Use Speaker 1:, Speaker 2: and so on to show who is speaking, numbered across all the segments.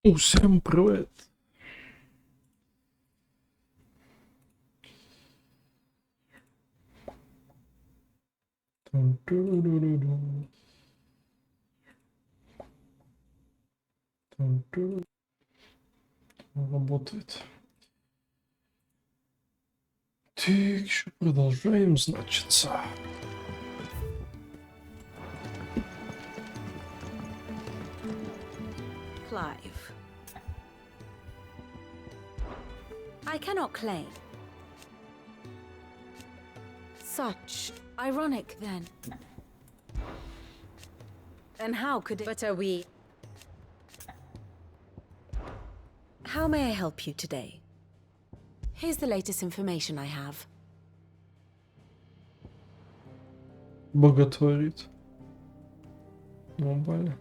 Speaker 1: Усім привіт! Работает. Так, еще продолжаем, значится.
Speaker 2: Clive. I cannot claim. Such ironic, then. And how could it— But are we— How may I help you today? Here's the latest information I have.
Speaker 1: Боготворит. Нормально.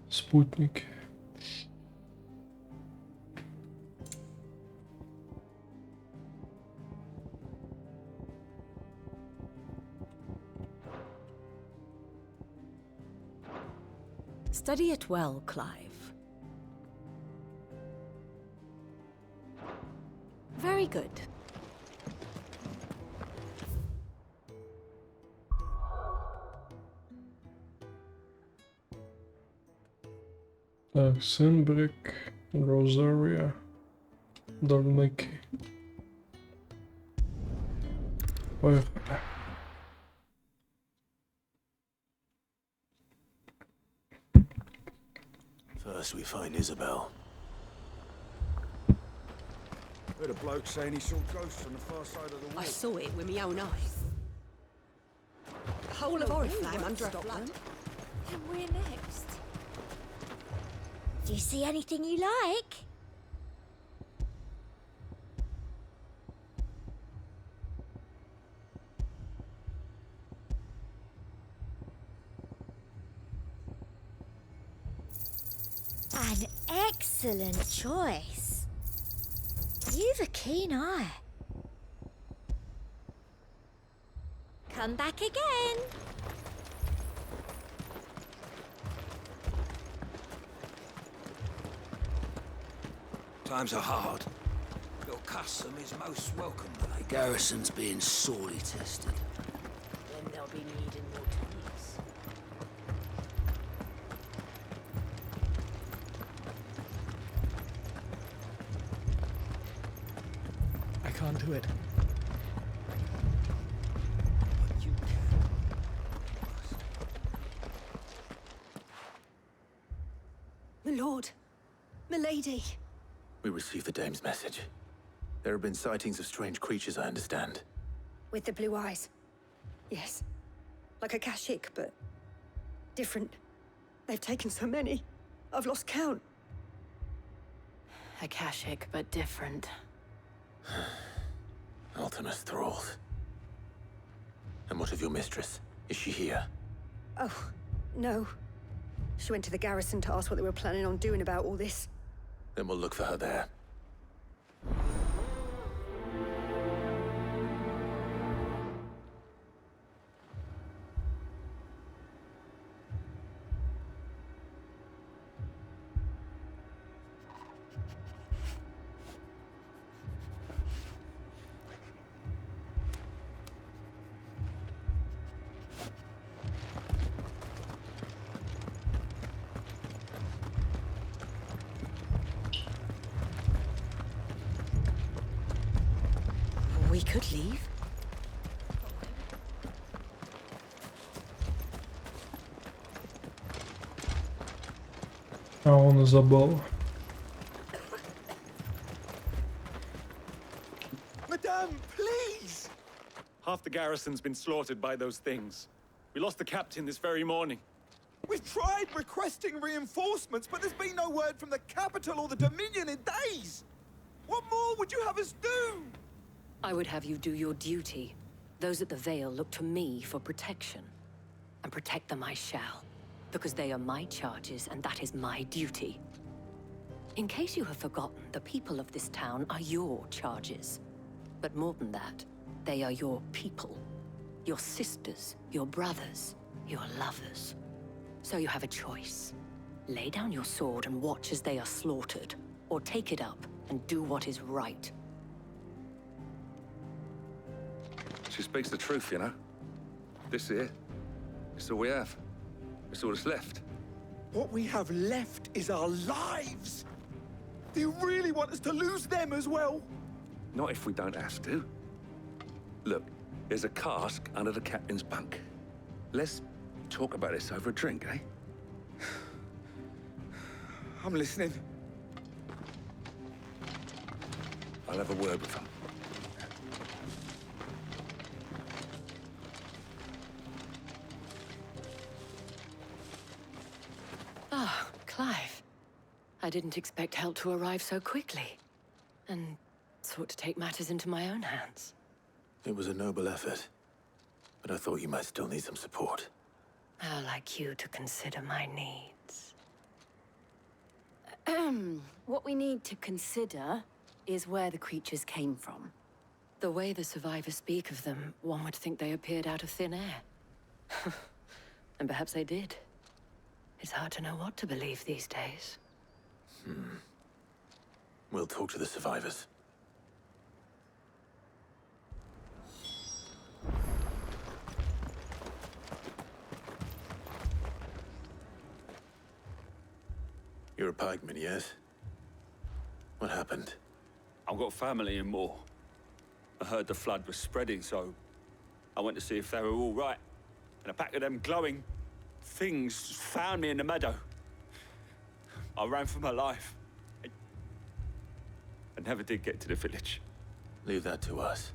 Speaker 1: Спутники.
Speaker 2: Study it well, Clive. Very good.
Speaker 1: Так, Сенбрик, Розария, Дольмеки. Поехали.
Speaker 3: First we find Isabel.
Speaker 4: Heard a bloke saying he saw ghosts on the far side of the wall.
Speaker 5: I saw it with my own eyes. The whole of Oriflamme under a flood.
Speaker 6: And we're next. Do you see anything you like? An excellent choice. You've a keen eye. Come back again.
Speaker 4: Times are hard. Your custom is most welcome,
Speaker 3: The garrison's being sorely tested.
Speaker 5: Then they'll be needing more tools.
Speaker 7: I can't do it.
Speaker 4: but you can.
Speaker 5: My lord, my lady.
Speaker 3: We received the dame's message. There have been sightings of strange creatures, I understand.
Speaker 5: With the blue eyes. Yes. Like a Kashik, but different. They've taken so many. I've lost count.
Speaker 2: Akashic, but different.
Speaker 3: Ultimus thralls. And what of your mistress? Is she here?
Speaker 5: Oh, no. She went to the garrison to ask what they were planning on doing about all this.
Speaker 3: Then we'll look for her there.
Speaker 2: We could leave.
Speaker 1: А он и забыл.
Speaker 4: Madame, please!
Speaker 7: Half the garrison's been slaughtered by those things. We lost the captain this very morning.
Speaker 4: We've tried requesting reinforcements, but there's been no word from the capital or the Dominion in days! What more would you have us do?
Speaker 8: I would have you do your duty. Those at the Vale look to me for protection. And protect them I shall. Because they are my charges, and that is my duty. In case you have forgotten, the people of this town are your charges. But more than that, they are your people. Your sisters, your brothers, your lovers. So you have a choice. Lay down your sword and watch as they are slaughtered, or take it up and do what is right.
Speaker 9: She speaks the truth, you know. This here, it's all we have. It's all that's left.
Speaker 4: What we have left is our lives. Do you really want us to lose them as well?
Speaker 9: Not if we don't have to. Look, there's a cask under the captain's bunk. Let's talk about this over a drink, eh?
Speaker 4: I'm listening.
Speaker 9: I'll have a word with him.
Speaker 8: Ah, Clive. I didn't expect help to arrive so quickly. And sought to take matters into my own hands.
Speaker 3: It was a noble effort, but I thought you might still need some support.
Speaker 8: How like you to consider my needs.
Speaker 2: What we need to consider is where the creatures came from.
Speaker 8: The way the survivors speak of them, one would think they appeared out of thin air. And perhaps they did. It's hard to know what to believe these days.
Speaker 3: We'll talk to the survivors. You're a pikeman, yes? What happened?
Speaker 10: I've got family in Moor. I heard the flood was spreading, so I went to see if they were all right. And a pack of them glowing things found me in the meadow. I ran for my life. I never did get to the village.
Speaker 3: Leave that to us.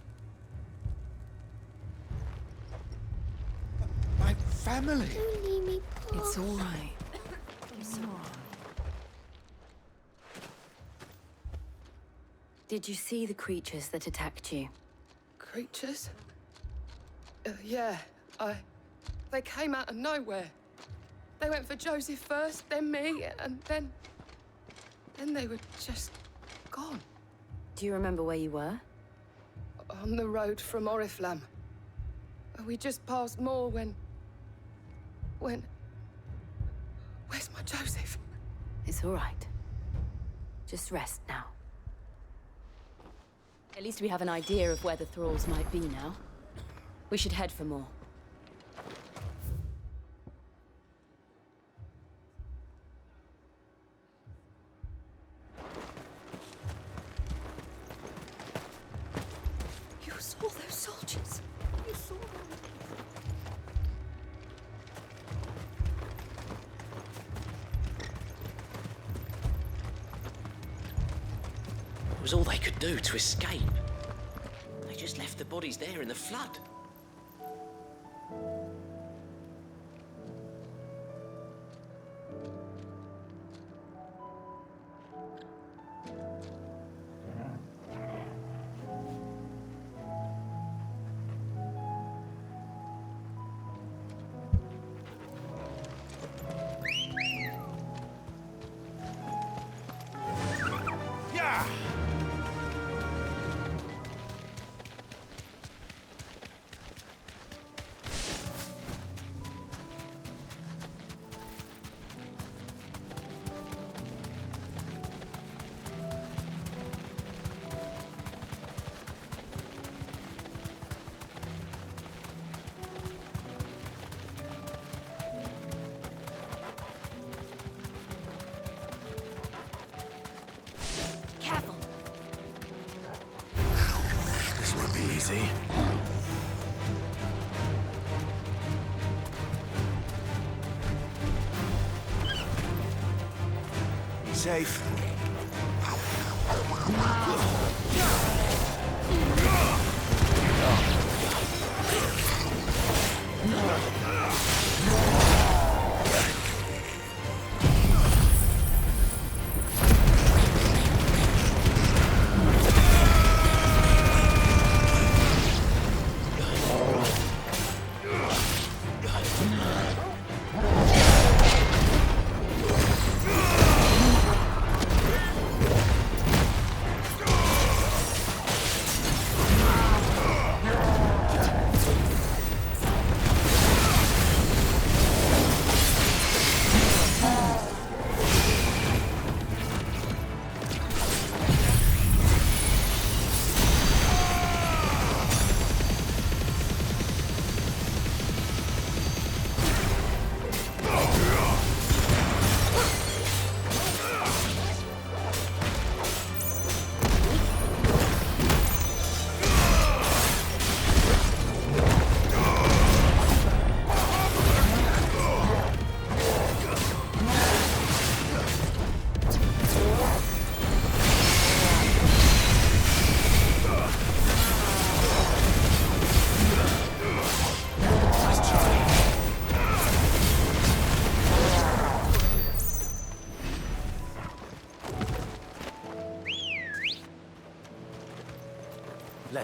Speaker 4: My family.
Speaker 6: Don't leave me, Paul.
Speaker 2: It's all right. It's all right. Did you see the creatures that attacked you?
Speaker 11: Creatures? Yeah, they came out of nowhere. They went for Joseph first, then me, and then they were just gone.
Speaker 2: Do you remember where you were?
Speaker 11: On the road from Oriflamme. We just passed Moor when... Where's my Joseph?
Speaker 2: It's all right. Just rest now. At least we have an idea of where the thralls might be now. We should head for more.
Speaker 11: You saw those soldiers. You saw them.
Speaker 12: It was all they could do to escape. They just left the bodies there in the flood.
Speaker 2: Careful!
Speaker 3: This won't be easy.
Speaker 4: Be safe.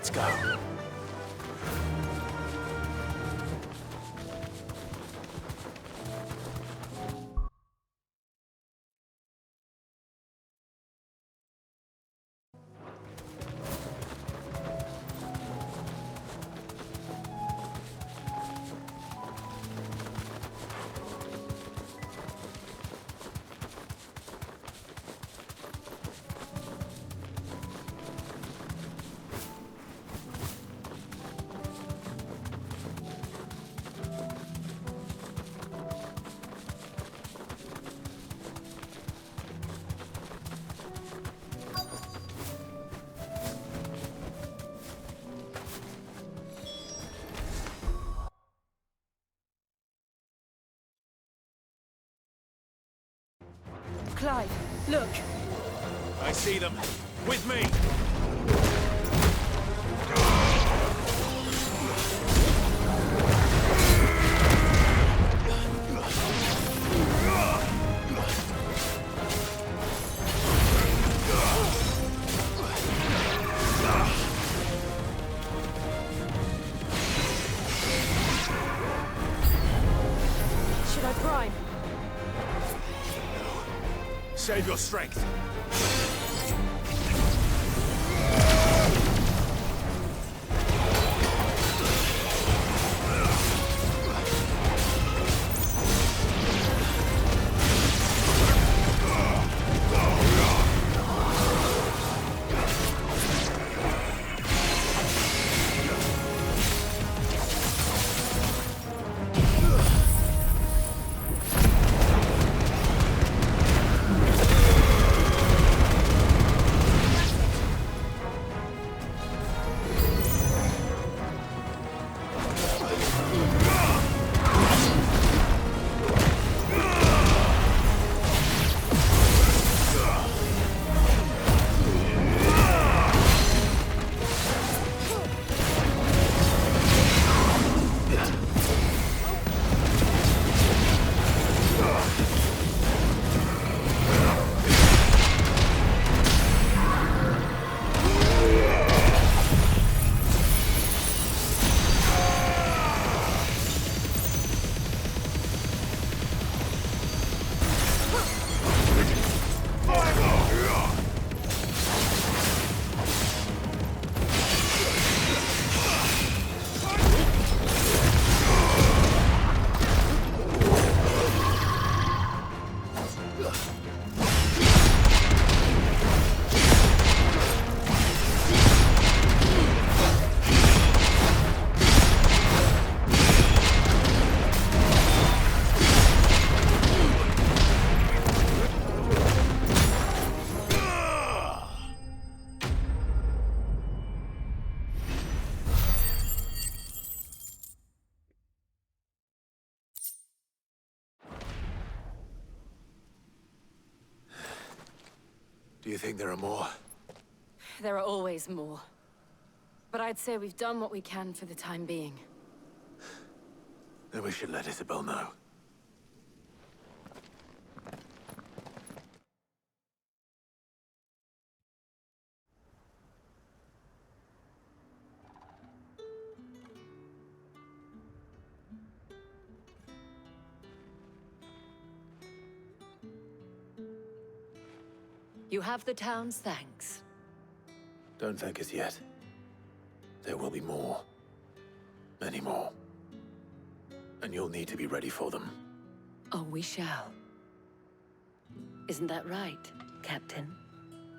Speaker 3: Let's go.
Speaker 11: Clive, look.
Speaker 3: I see them. With me!
Speaker 11: Should I prime?
Speaker 3: Save your strength. Do you think there are more?
Speaker 11: There are always more. But I'd say we've done what we can for the time being.
Speaker 3: Then we should let Isabel know.
Speaker 8: You have the town's thanks.
Speaker 3: Don't thank us yet. There will be more. Many more. And you'll need to be ready for them.
Speaker 8: Oh, we shall. Isn't that right, Captain?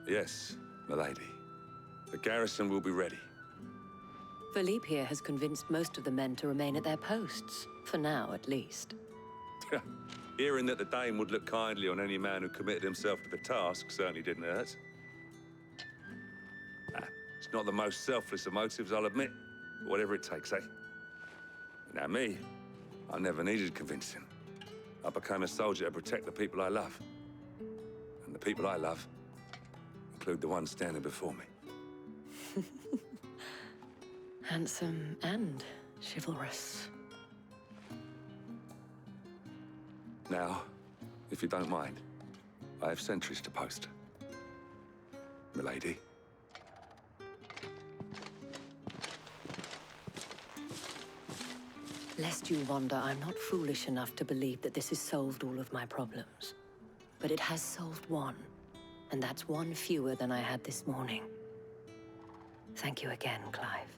Speaker 9: Yes, milady. The garrison will be ready.
Speaker 8: Philippe here has convinced most of the men to remain at their posts. For now, at least.
Speaker 9: Hearing that the Dame would look kindly on any man who committed himself to the task certainly didn't hurt. It's not the most selfless of motives, I'll admit. But whatever it takes, eh? Now me, I never needed convincing. I became a soldier to protect the people I love. And the people I love include the ones standing before me.
Speaker 8: Handsome and chivalrous.
Speaker 9: Now, if you don't mind, I have sentries to post. Milady.
Speaker 8: Lest you wonder, I'm not foolish enough to believe that this has solved all of my problems. But it has solved one, and that's one fewer than I had this morning. Thank you again, Clive.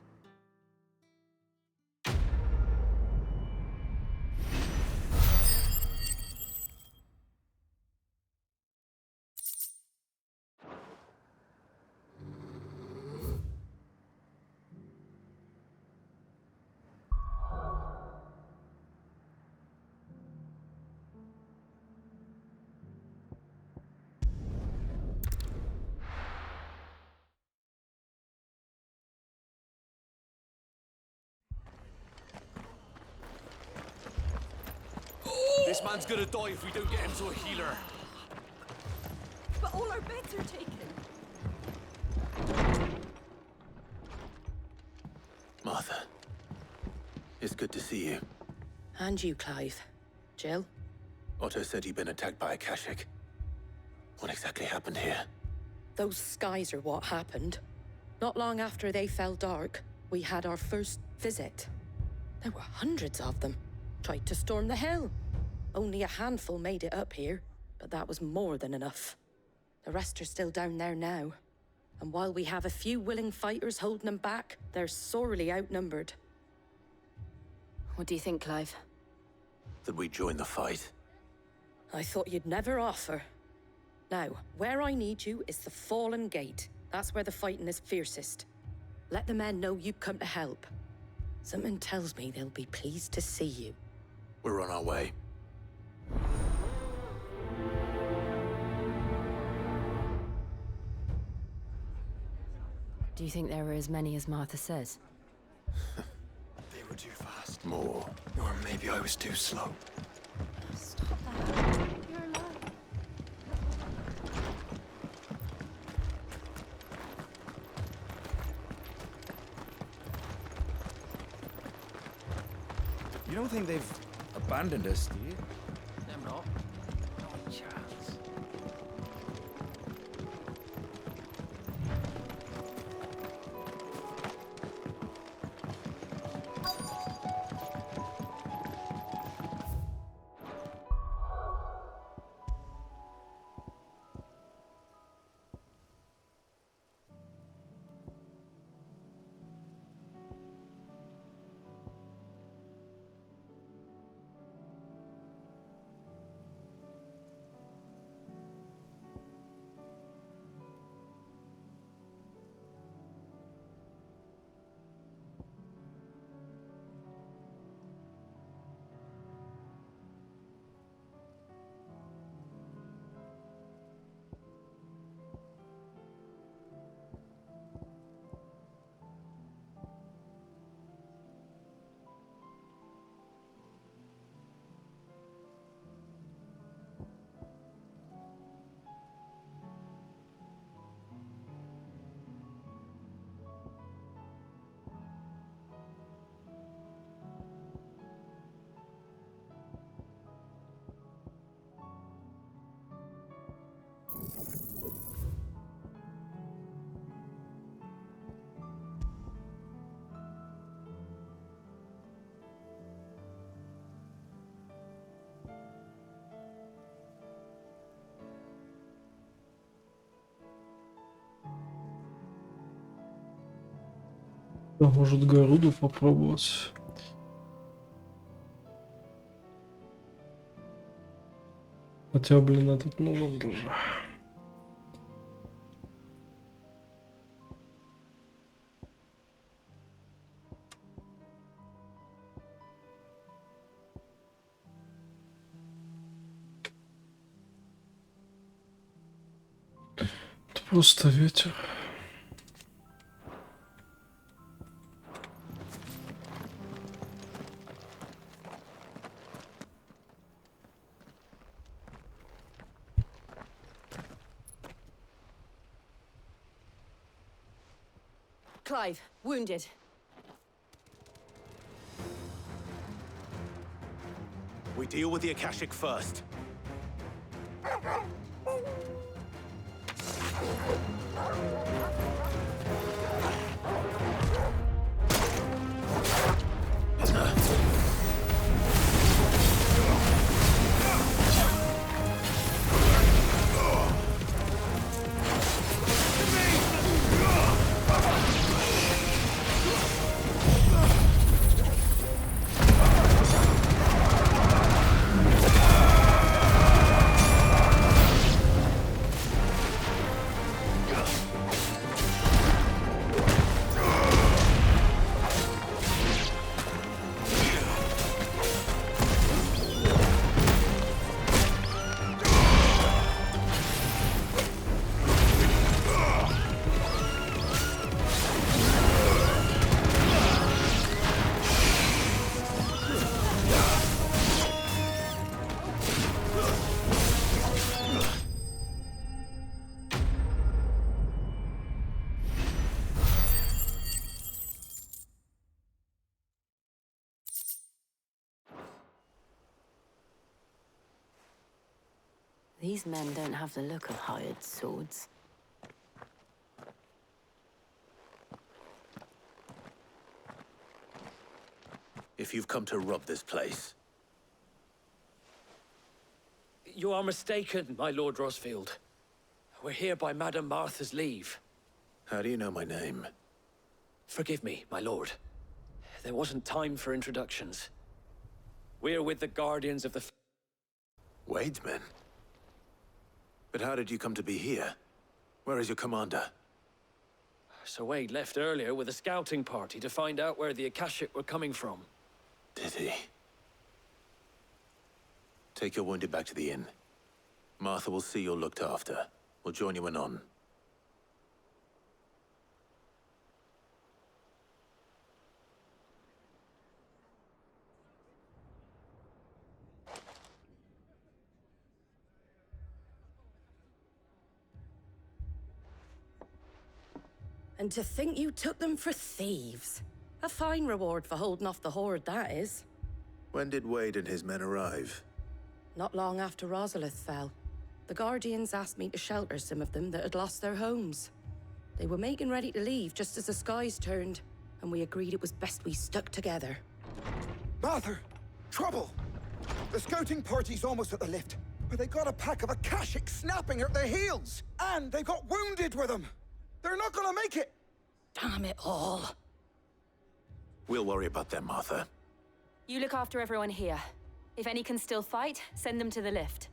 Speaker 3: This man's gonna die if we don't get him to a healer.
Speaker 6: But all our beds are taken.
Speaker 3: Martha, it's good to see you.
Speaker 13: And you, Clive. Jill?
Speaker 3: Otto said you'd been attacked by a Kashik. What exactly happened here?
Speaker 13: Those skies are what happened. Not long after they fell dark, we had our first visit. There were hundreds of them. Tried to storm the hill. Only a handful made it up here, but that was more than enough. The rest are still down there now. And while we have a few willing fighters holding them back, they're sorely outnumbered.
Speaker 2: What do you think, Clive?
Speaker 3: That we join the fight?
Speaker 13: I thought you'd never offer. Now, where I need you is the Fallen Gate. That's where the fighting is fiercest. Let the men know you come to help. Something tells me they'll be pleased to see you.
Speaker 3: We're on our way.
Speaker 2: Do you think there were as many as Martha says?
Speaker 4: They were too fast.
Speaker 3: More.
Speaker 4: Or maybe I was too slow.
Speaker 6: Stop that. You're alive.
Speaker 4: You don't think they've abandoned us, do you?
Speaker 12: Them not. Not a chance.
Speaker 1: Да, может, Горуду попробовать. Хотя, блин, этот, ну ладно уже. Это просто ветер.
Speaker 13: Clive, wounded.
Speaker 3: We deal with the Akashic first.
Speaker 2: These men don't have the look of hired swords.
Speaker 3: If you've come to rob this place,
Speaker 14: You are mistaken, my Lord Rosfield. We're here by Madame Martha's leave.
Speaker 3: how do you know my name?
Speaker 14: Forgive me, my lord. There wasn't time for introductions. We're with the Guardians of the...
Speaker 3: Wade's men? But how did you come to be here? Where is your commander?
Speaker 14: Sir Wade left earlier with a scouting party to find out where the Akashic were coming from.
Speaker 3: Did he? Take your wounded back to the inn. Martha will see you're looked after. We'll join you anon.
Speaker 13: And to think you took them for thieves. A fine reward for holding off the horde, that is.
Speaker 3: When did Wade and his men arrive?
Speaker 13: Not long after Rosalith fell. The Guardians asked me to shelter some of them that had lost their homes. They were making ready to leave just as the skies turned, and we agreed it was best we stuck together.
Speaker 4: Martha! Trouble! The scouting party's almost at the lift, but they got a pack of Akashic snapping at their heels! And they got wounded with them! They're not gonna make it!
Speaker 13: Damn it all.
Speaker 3: We'll worry about them, Martha.
Speaker 15: You look after everyone here. If any can still fight, send them to the lift.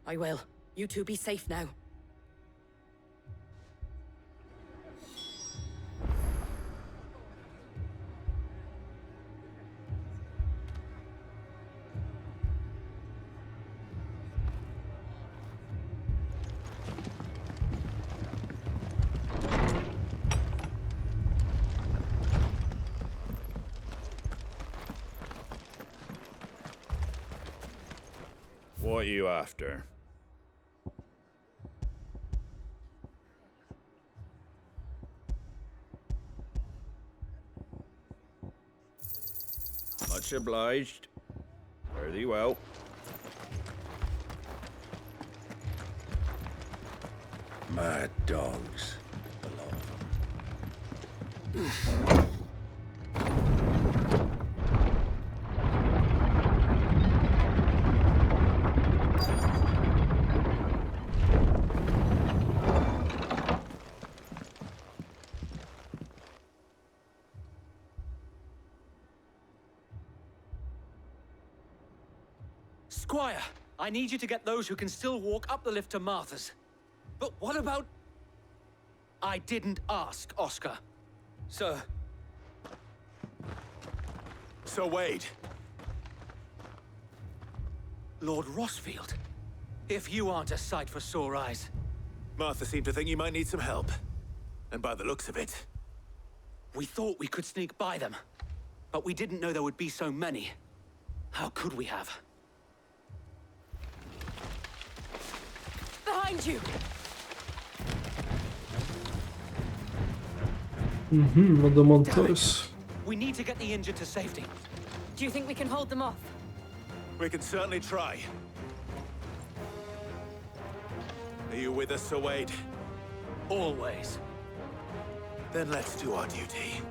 Speaker 13: I will. You two be safe now.
Speaker 16: What are you after? Much obliged. Fare thee well. Mad dogs. A lot of them.
Speaker 14: Squire, I need you to get those who can still walk up the lift to Martha's. But what about... I didn't ask, Oscar. Sir.
Speaker 3: Sir Wade.
Speaker 14: Lord Rosfield. If you aren't a sight for sore eyes.
Speaker 3: Martha seemed to think you might need some help. And by the looks of it...
Speaker 14: We thought we could sneak by them. But we didn't know there would be so many. How could we have?
Speaker 15: Behind you!
Speaker 1: Adamantois.
Speaker 14: We need to get the injured to safety.
Speaker 15: Do you think we can hold them off?
Speaker 3: We can certainly try. Are you with us, Sir Wade?
Speaker 14: Always.
Speaker 3: Then let's do our duty.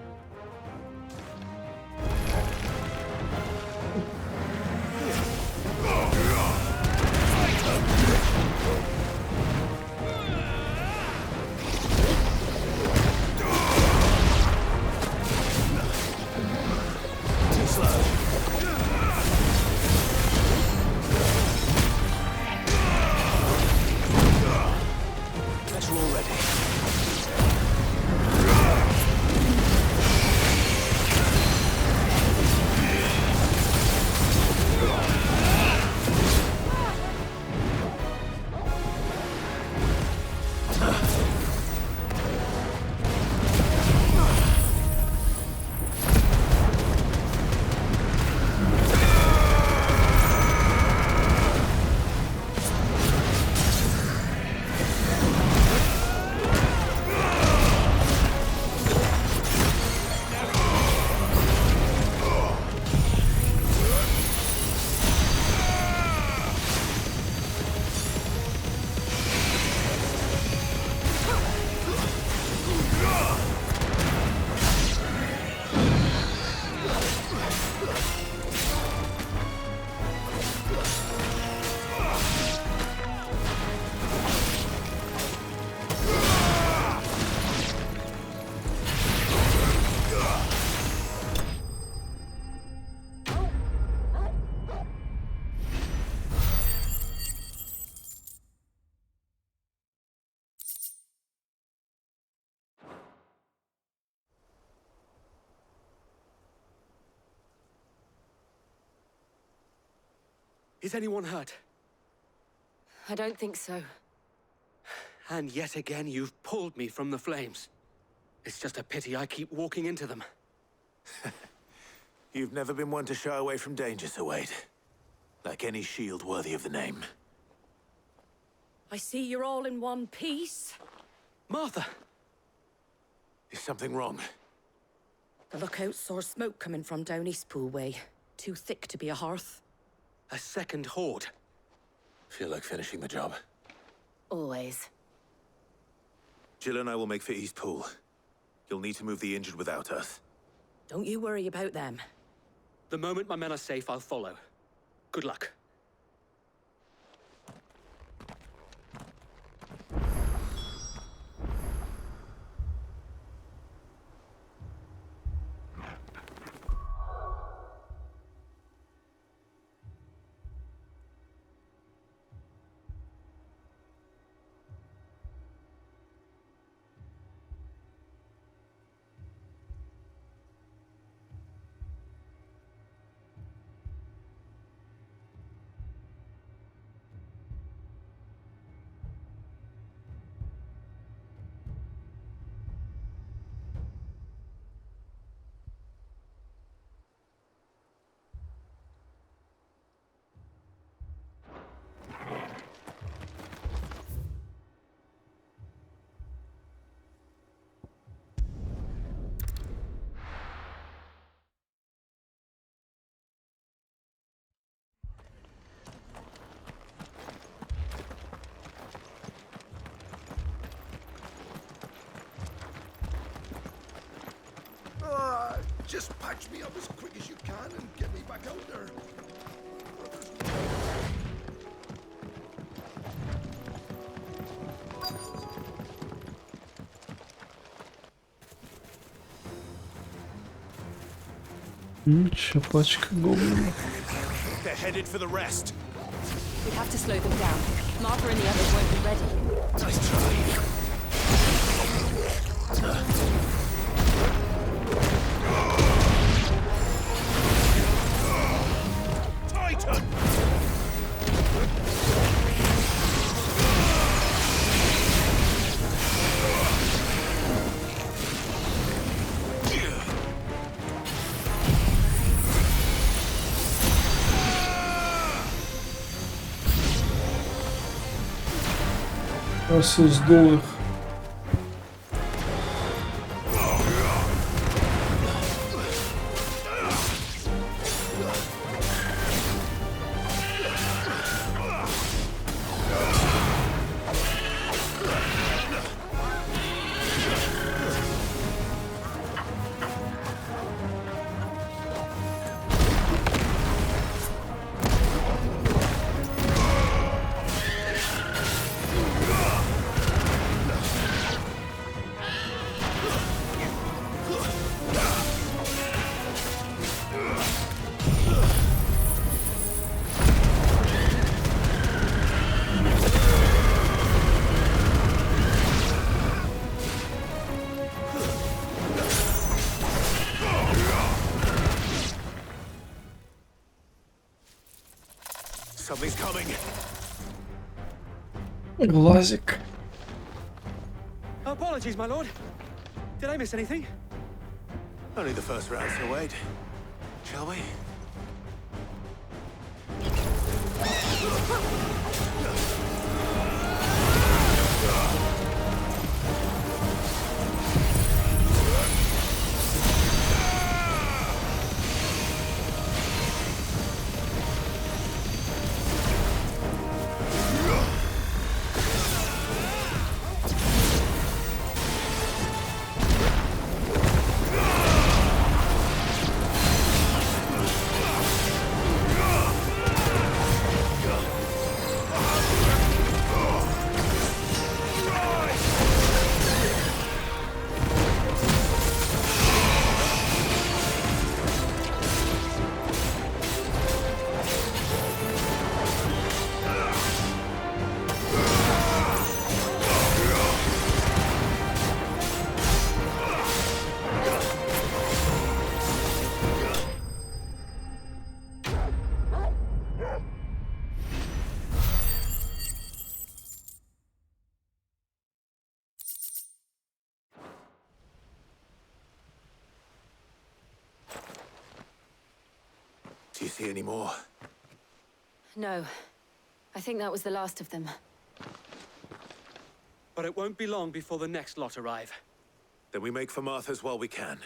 Speaker 3: Better already.
Speaker 14: Is anyone hurt?
Speaker 8: I don't think so.
Speaker 14: And yet again, you've pulled me from the flames. It's just a pity I keep walking into them.
Speaker 3: You've never been one to shy away from danger, Sir Wade. Like any shield worthy of the name.
Speaker 13: I see you're all in one piece.
Speaker 14: Martha!
Speaker 3: Is something wrong?
Speaker 13: The lookout saw smoke coming from down Eastpool way. Too thick to be a hearth.
Speaker 14: A second horde.
Speaker 3: Feel like finishing the job.
Speaker 8: Always.
Speaker 3: Jill and I will make for Eastpool. You'll need to move the injured without us.
Speaker 13: Don't you worry about them.
Speaker 14: The moment my men are safe, I'll follow. Good luck.
Speaker 17: Just patch me up as quick as you can and get me back out there.
Speaker 1: Пачка гоблинов.
Speaker 3: They're headed for the rest.
Speaker 15: We have to slow them down. Martha and the others won't be ready.
Speaker 3: Nice try. Titan!
Speaker 1: Просто сдул их.
Speaker 3: Something's coming.
Speaker 1: Глазик.
Speaker 14: Apologies, my lord. Did I miss anything?
Speaker 3: Only the first round, Sir Wade. Shall we? see any more?
Speaker 15: No. I think that was the last of them.
Speaker 14: But it won't be long before the next lot arrive.
Speaker 3: Then we make for Martha's while we can.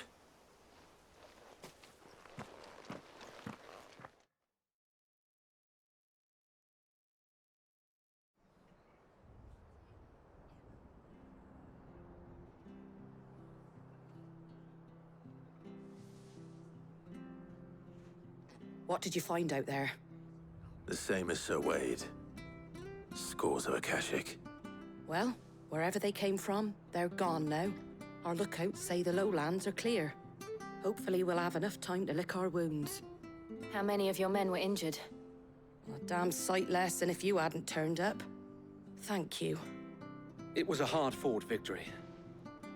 Speaker 13: What did you find out there?
Speaker 3: The same as Sir Wade. Scores of Akashic.
Speaker 13: Well, wherever they came from, they're gone now. Our lookouts say the lowlands are clear. Hopefully we'll have enough time to lick our wounds.
Speaker 15: How many of your men were injured?
Speaker 13: A damn sight less than if you hadn't turned up. Thank you.
Speaker 14: It was a hard-fought victory.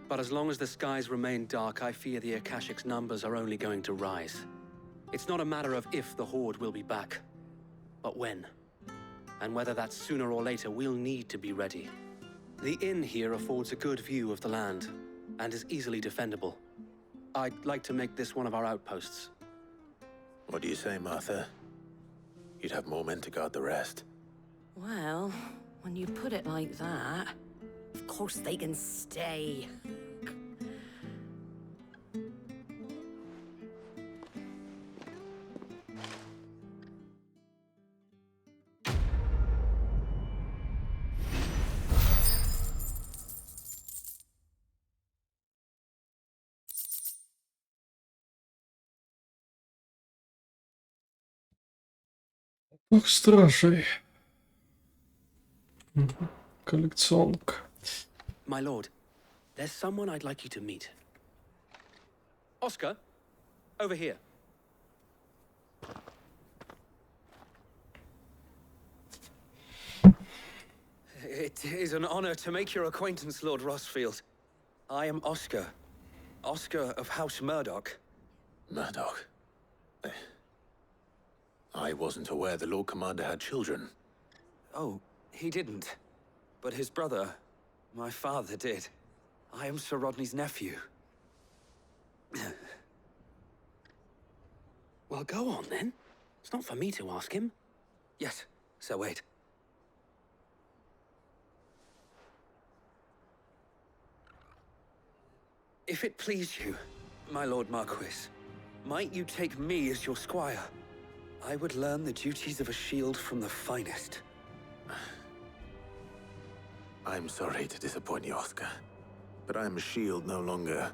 Speaker 14: But as long as the skies remain dark, I fear the Akashic's numbers are only going to rise. It's not a matter of if the Horde will be back, but when. And whether that's sooner or later, we'll need to be ready. The inn here affords a good view of the land, and is easily defendable. I'd like to make this one of our outposts.
Speaker 3: What do you say, Martha? You'd have more men to guard the rest.
Speaker 13: Well, when you put it like that, of course they can stay.
Speaker 1: Ох, стражей. Коллекционка.
Speaker 14: My lord, there's someone I'd like you to meet. Oscar, over here.
Speaker 18: It is an honor to make your acquaintance, Lord Rossfield. I am Oscar. Oscar of House Murdoch.
Speaker 3: Murdoch? I wasn't aware the Lord Commander had children.
Speaker 18: Oh, he didn't. But his brother, my father, did. I am Sir Rodney's nephew.
Speaker 14: Well, go on then. It's not for me to ask him.
Speaker 18: Yes, Sir Wade. If it please you, my Lord Marquis, might you take me as your squire? I would learn the duties of a shield from the finest.
Speaker 3: I'm sorry to disappoint you, Oscar, but I'm a shield no longer.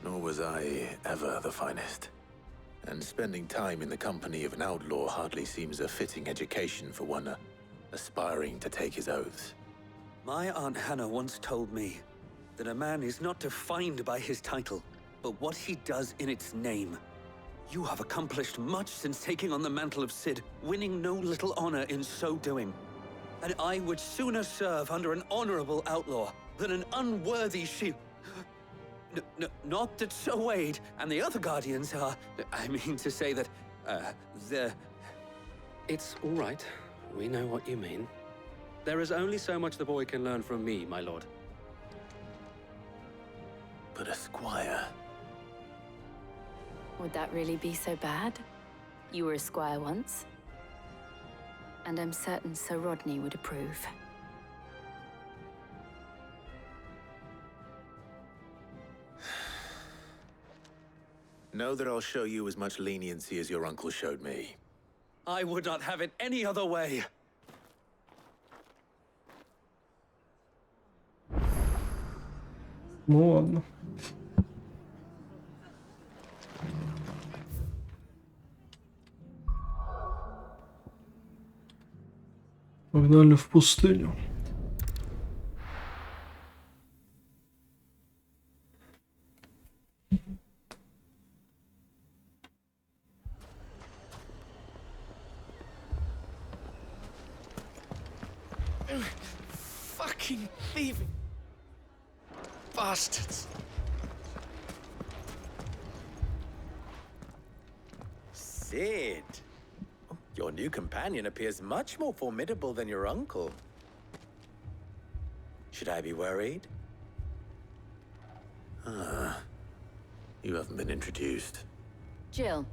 Speaker 3: Nor was I ever the finest. And spending time in the company of an outlaw hardly seems a fitting education for one aspiring to take his oaths.
Speaker 18: My Aunt Hannah once told me that a man is not defined by his title, but what he does in its name. You have accomplished much since taking on the mantle of Cid, winning no little honor in so doing. And I would sooner serve under an honorable outlaw than an unworthy shield. Not that Sir Wade and the other Guardians are... I mean to say that, they're...
Speaker 14: It's all right. We know what you mean. There is only so much the boy can learn from me, my lord.
Speaker 3: But a squire...
Speaker 15: Would that really be so bad? You were a squire once. And I'm certain Sir Rodney would approve.
Speaker 3: Know that I'll show you as much leniency as your uncle showed me.
Speaker 18: I would not have it any other way.
Speaker 1: Ну ладно. Погнали в пустыню.
Speaker 17: Fucking thieving bastards.
Speaker 19: Cid. Your new companion appears much more formidable than your uncle. Should I be worried?
Speaker 3: Ah. You haven't been introduced.
Speaker 15: Jill.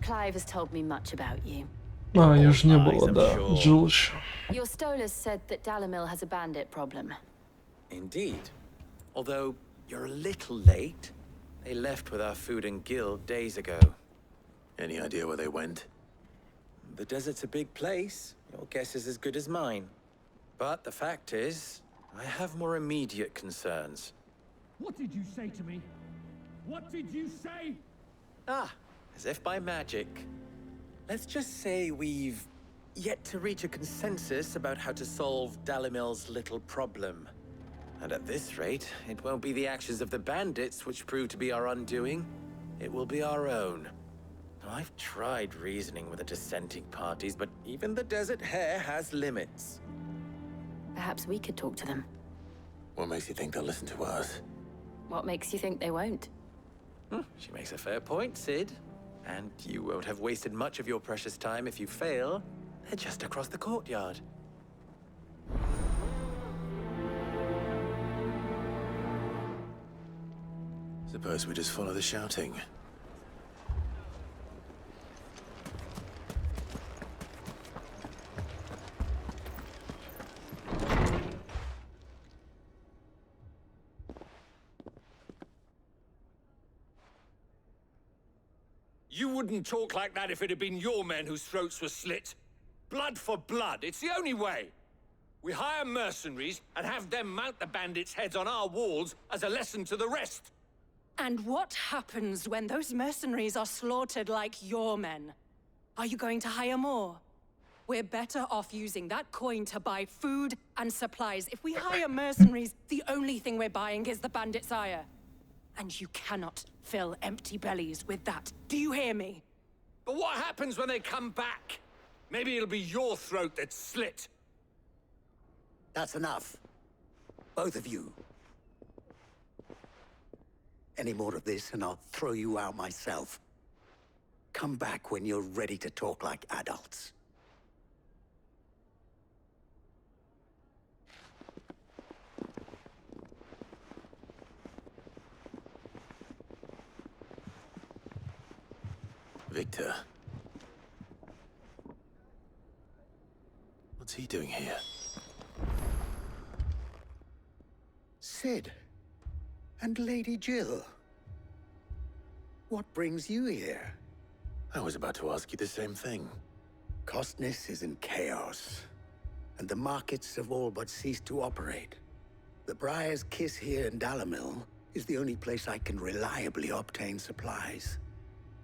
Speaker 15: Clive has told me much about you.
Speaker 1: А, ее ж не было,
Speaker 19: I'm
Speaker 1: да.
Speaker 19: sure.
Speaker 1: Джилл еще.
Speaker 15: Your Stolas said that Dalamil has a bandit problem.
Speaker 19: Indeed. Although you're a little late. They left with our food and guild days ago.
Speaker 3: Any idea where they went?
Speaker 19: The desert's a big place. Your guess is as good as mine. But the fact is, I have more immediate concerns.
Speaker 20: What did you say to me? What did you say?
Speaker 19: Ah, as if by magic. Let's just say we've yet to reach a consensus about how to solve Dalimil's little problem. And at this rate, it won't be the actions of the bandits which prove to be our undoing. It will be our own. Now, I've tried reasoning with the dissenting parties, but even the Desert Hare has limits.
Speaker 15: Perhaps we could talk to them.
Speaker 3: What makes you think they'll listen to us?
Speaker 15: What makes you think they won't?
Speaker 19: She makes a fair point, Sid. And you won't have wasted much of your precious time if you fail. They're just across the courtyard.
Speaker 3: Suppose we just follow the shouting.
Speaker 10: You wouldn't talk like that if it had been your men whose throats were slit. Blood for blood, it's the only way. We hire mercenaries and have them mount the bandits' heads on our walls as a lesson to the rest.
Speaker 13: And what happens when those mercenaries are slaughtered like your men? Are you going to hire more? We're better off using that coin to buy food and supplies. If we hire mercenaries, the only thing we're buying is the bandits' ire. And you cannot fill empty bellies with that. Do you hear me?
Speaker 10: But what happens when they come back? Maybe it'll be your throat that's slit.
Speaker 21: That's enough. Both of you. Any more of this and I'll throw you out myself. Come back when you're ready to talk like adults.
Speaker 3: Victor. What's he doing here?
Speaker 21: Sid. And Lady Jill. What brings you here?
Speaker 3: I was about to ask you the same thing.
Speaker 21: Costness is in chaos, and the markets have all but ceased to operate. The Briar's Kiss here in Dalamil is the only place I can reliably obtain supplies.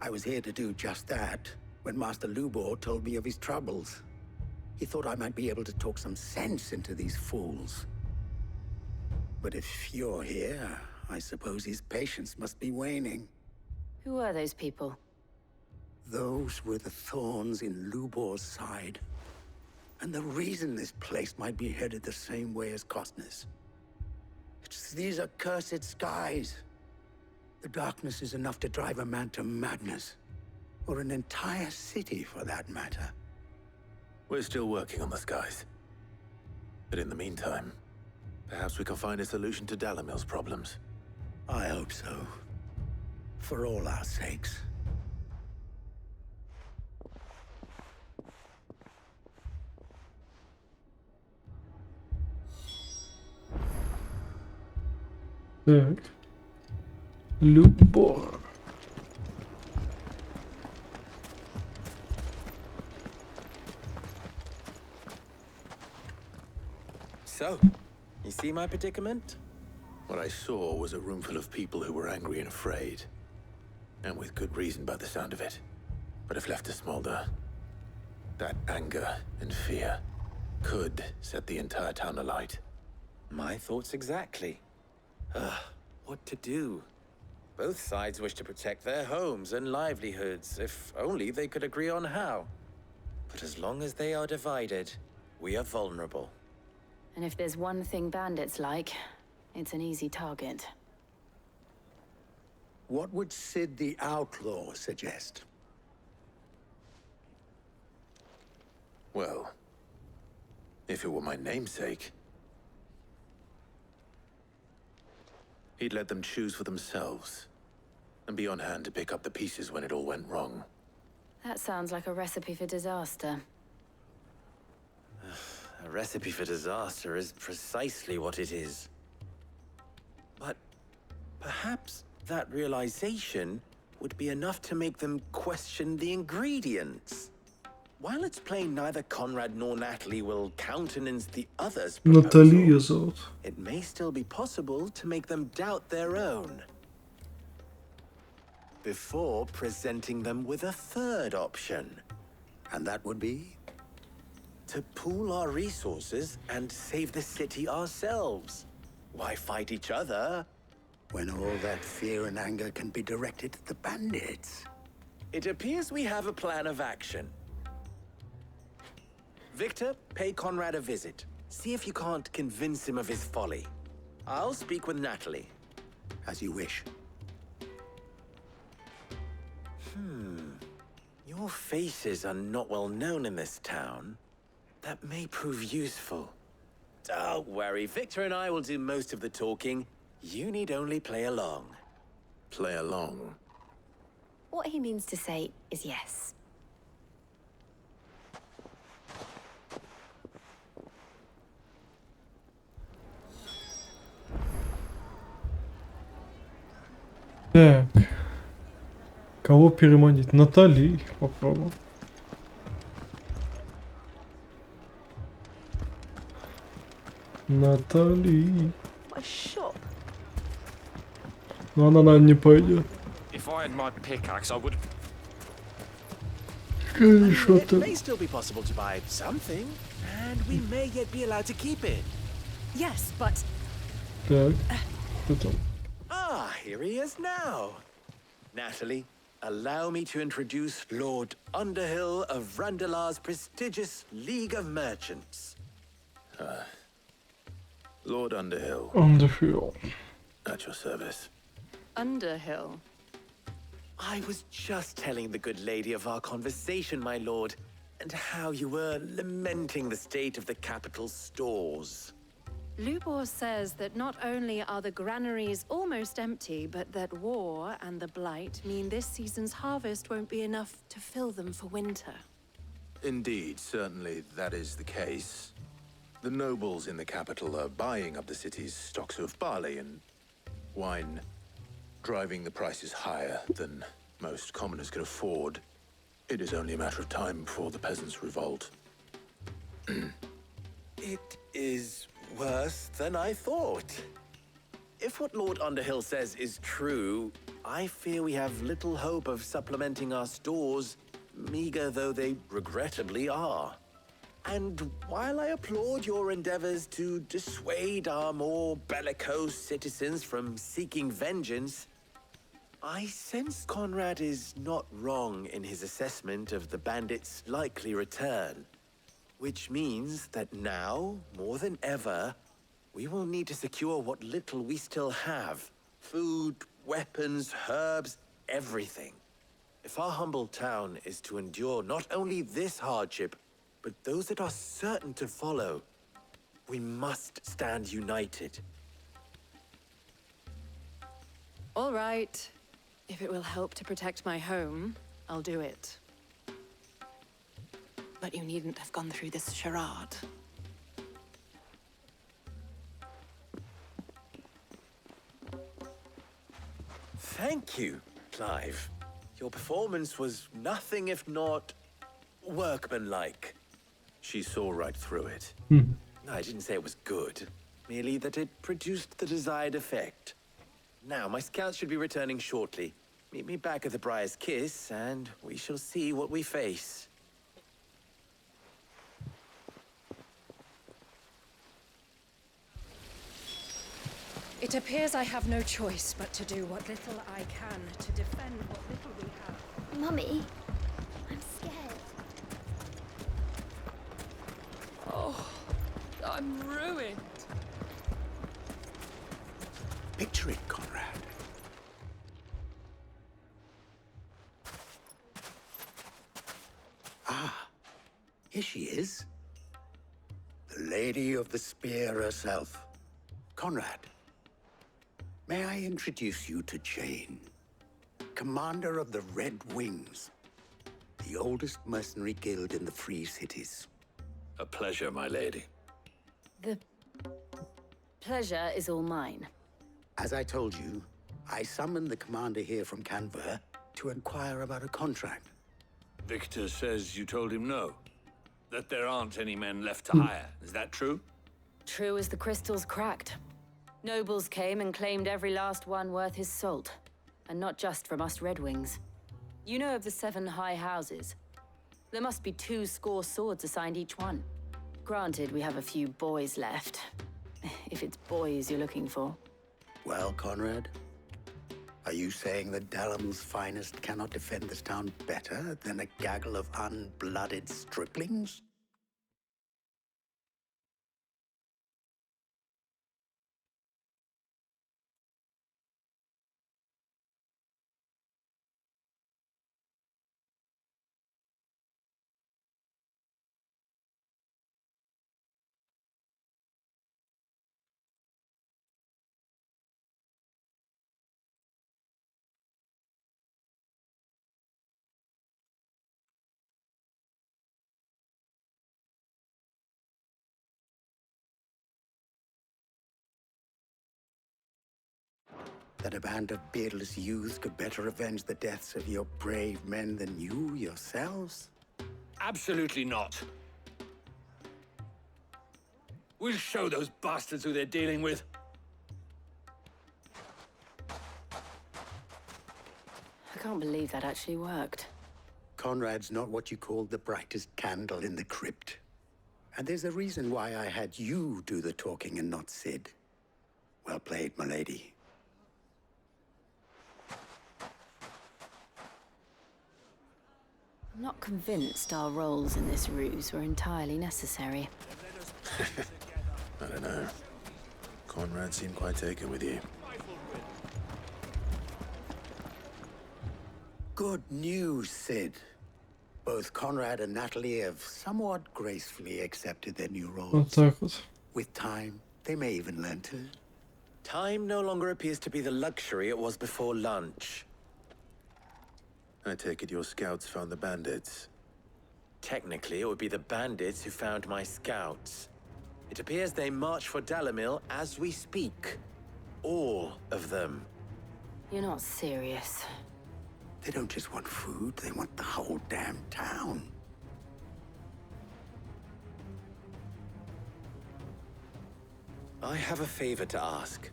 Speaker 21: I was here to do just that when Master Lubor told me of his troubles. He thought I might be able to talk some sense into these fools. But if you're here, I suppose his patience must be waning.
Speaker 15: Who are those people?
Speaker 21: Those were the thorns in Lubor's side. And the reason this place might be headed the same way as Costness. It's these accursed skies. The darkness is enough to drive a man to madness. Or an entire city, for that matter.
Speaker 3: We're still working on the skies. But in the meantime, perhaps we can find a solution to Dalamil's problems.
Speaker 21: I hope so. For all our sakes.
Speaker 1: Так. Любовь.
Speaker 19: So, you see my predicament?
Speaker 3: What I saw was a room full of people who were angry and afraid. And with good reason by the sound of it. But if left to smolder, that anger and fear could set the entire town alight.
Speaker 19: My thoughts exactly. What to do? Both sides wish to protect their homes and livelihoods, if only they could agree on how. But as long as they are divided, we are vulnerable.
Speaker 15: And if there's one thing bandits like, it's an easy target.
Speaker 21: What would Sid the Outlaw suggest?
Speaker 3: Well, if it were my namesake, he'd let them choose for themselves, and be on hand to pick up the pieces when it all went wrong.
Speaker 15: That sounds like a recipe for disaster.
Speaker 19: A recipe for disaster is precisely what it is. But perhaps that realization would be enough to make them question the ingredients. While it's plain neither Conrad nor Natalie will countenance the other's
Speaker 1: Натали ее
Speaker 19: proposal,
Speaker 1: зовут.
Speaker 19: it may still be possible to make them doubt their own. Before presenting them with a third option.
Speaker 21: And that would be?
Speaker 19: To pool our resources and save the city ourselves. Why fight each other?
Speaker 21: When all that fear and anger can be directed at the bandits.
Speaker 19: It appears we have a plan of action. Victor, pay Conrad a visit. See if you can't convince him of his folly. I'll speak with Natalie.
Speaker 21: As you wish.
Speaker 19: Your faces are not well known in this town. That may prove useful. Don't worry, Victor and I will do most of the talking. You need only play along.
Speaker 3: Play along?
Speaker 15: What he means to say is yes.
Speaker 1: Так. Кого переманить? Натали. Попробуем. Натали.
Speaker 5: My shop.
Speaker 1: Но она, наверное, не пойдет.
Speaker 5: If I had my pickaxe, I would.
Speaker 19: It may still be possible to buy something, and we may yet be allowed to keep it.
Speaker 13: Yes, but...
Speaker 1: Так. Что там?
Speaker 19: Ah, here he is now. Natalie, allow me to introduce Lord Underhill of Randalar's prestigious League of Merchants.
Speaker 3: Lord Underhill.
Speaker 1: Underhill.
Speaker 3: At your service.
Speaker 13: Underhill?
Speaker 19: I was just telling the good lady of our conversation, my lord, and how you were lamenting the state of the capital's stores.
Speaker 15: Lubor says that not only are the granaries almost empty, but that war and the Blight mean this season's harvest won't be enough to fill them for winter.
Speaker 3: Indeed, certainly that is the case. The nobles in the capital are buying up the city's stocks of barley and wine, driving the prices higher than most commoners can afford. It is only a matter of time before the peasants revolt.
Speaker 19: It is worse than I thought. If what Lord Underhill says is true, I fear we have little hope of supplementing our stores, meager though they regrettably are. And while I applaud your endeavors to dissuade our more bellicose citizens from seeking vengeance, I sense Conrad is not wrong in his assessment of the bandits' likely return. Which means that now, more than ever, we will need to secure what little we still have. Food, weapons, herbs, everything. If our humble town is to endure not only this hardship, but those that are certain to follow, we must stand united.
Speaker 15: All right. If it will help to protect my home, I'll do it. But you needn't have gone through this charade.
Speaker 19: Thank you, Clive. Your performance was nothing if not workmanlike.
Speaker 3: She saw right through it.
Speaker 19: I didn't say it was good, merely that it produced the desired effect. Now, my scouts should be returning shortly. Meet me back at the Briar's Kiss, and we shall see what we face.
Speaker 13: It appears I have no choice but to do what little I can to defend what little we have.
Speaker 6: Mummy, I'm scared.
Speaker 11: Oh, I'm ruined.
Speaker 21: Picture it, Conrad. Ah, here she is. The Lady of the Spear herself. Conrad, may I introduce you to Jane, Commander of the Red Wings. the oldest mercenary guild in the Free Cities.
Speaker 16: A pleasure, my lady.
Speaker 2: The pleasure is all mine.
Speaker 21: As I told you, I summoned the commander here from Canver to inquire about a contract.
Speaker 16: Victor says you told him no. That there aren't any men left to hire. Is that true?
Speaker 2: True as the crystals cracked. Nobles came and claimed every last one worth his salt. And not just from us Red Wings. You know of the 7 high houses. There must be 2 swords assigned each one. Granted, we have a few boys left. If it's boys you're looking for.
Speaker 21: Well, Conrad, are you saying that Dalamel's finest cannot defend this town better than a gaggle of unblooded striplings? That a band of beardless youths could better avenge the deaths of your brave men than you yourselves?
Speaker 16: Absolutely not. We'll show those bastards who they're dealing with.
Speaker 2: I can't believe that actually worked.
Speaker 21: Conrad's not what you called the brightest candle in the crypt. And there's a reason why I had you do the talking and not Sid. Well played, my lady.
Speaker 2: I'm not convinced our roles in this ruse were entirely necessary.
Speaker 3: I don't know. Conrad seemed quite taken with you.
Speaker 21: Good news, Sid. Both Conrad and Natalie have somewhat gracefully accepted their new roles. With time, they may even learn to.
Speaker 19: Time no longer appears to be the luxury it was before lunch.
Speaker 3: I take it your scouts found the bandits.
Speaker 19: Technically, it would be the bandits who found my scouts. It appears they march for Dalimil as we speak. All of them.
Speaker 2: You're not serious.
Speaker 21: They don't just want food, they want the whole damn town.
Speaker 19: I have a favor to ask.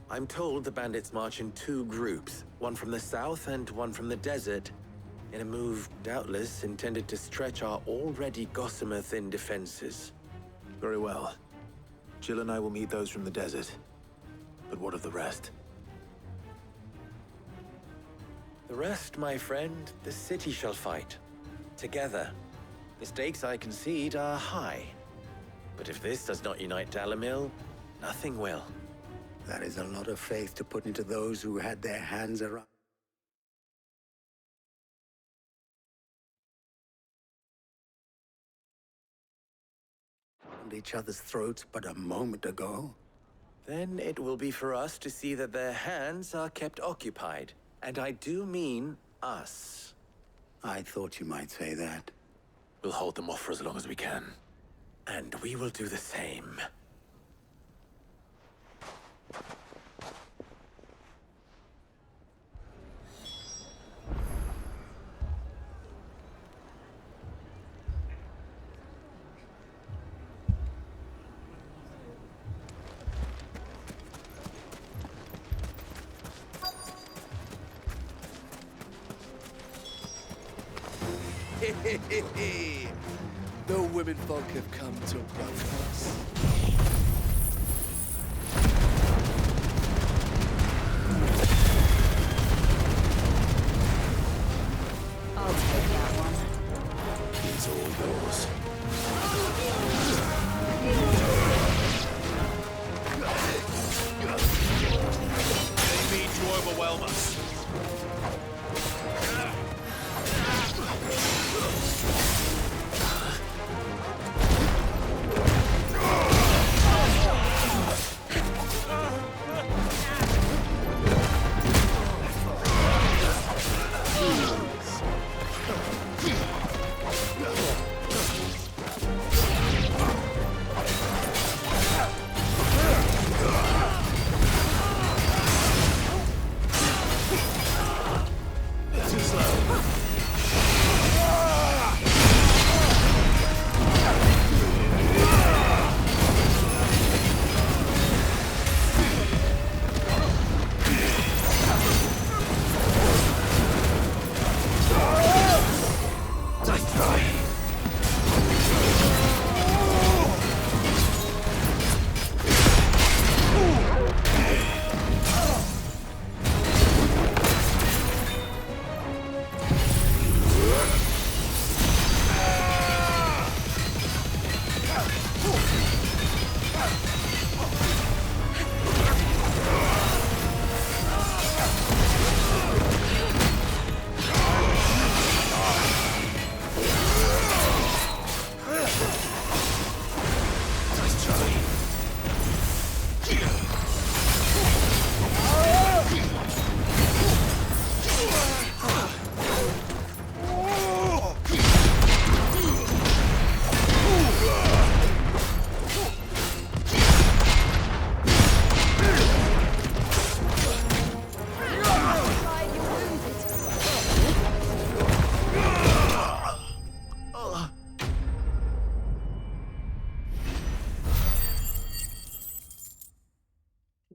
Speaker 19: I'm told the bandits march in 2 groups, one from the south and one from the desert, in a move doubtless intended to stretch our already gossamer-thin defenses.
Speaker 3: Very well. Jill and I will meet those from the desert. But what of the rest?
Speaker 19: The rest, my friend, the city shall fight. Together. The stakes, I concede, are high. But if this does not unite Dalimil, nothing will.
Speaker 21: That is a lot of faith to put into those who had their hands around each other's throats but a moment ago.
Speaker 19: Then it will be for us to see that their hands are kept occupied. And I do mean us.
Speaker 21: I thought you might say that.
Speaker 3: We'll hold them off for as long as we can.
Speaker 19: And we will do the same.
Speaker 7: The women folk have come to run us.
Speaker 2: I'll take that one.
Speaker 3: It's all yours.
Speaker 16: They mean to overwhelm us.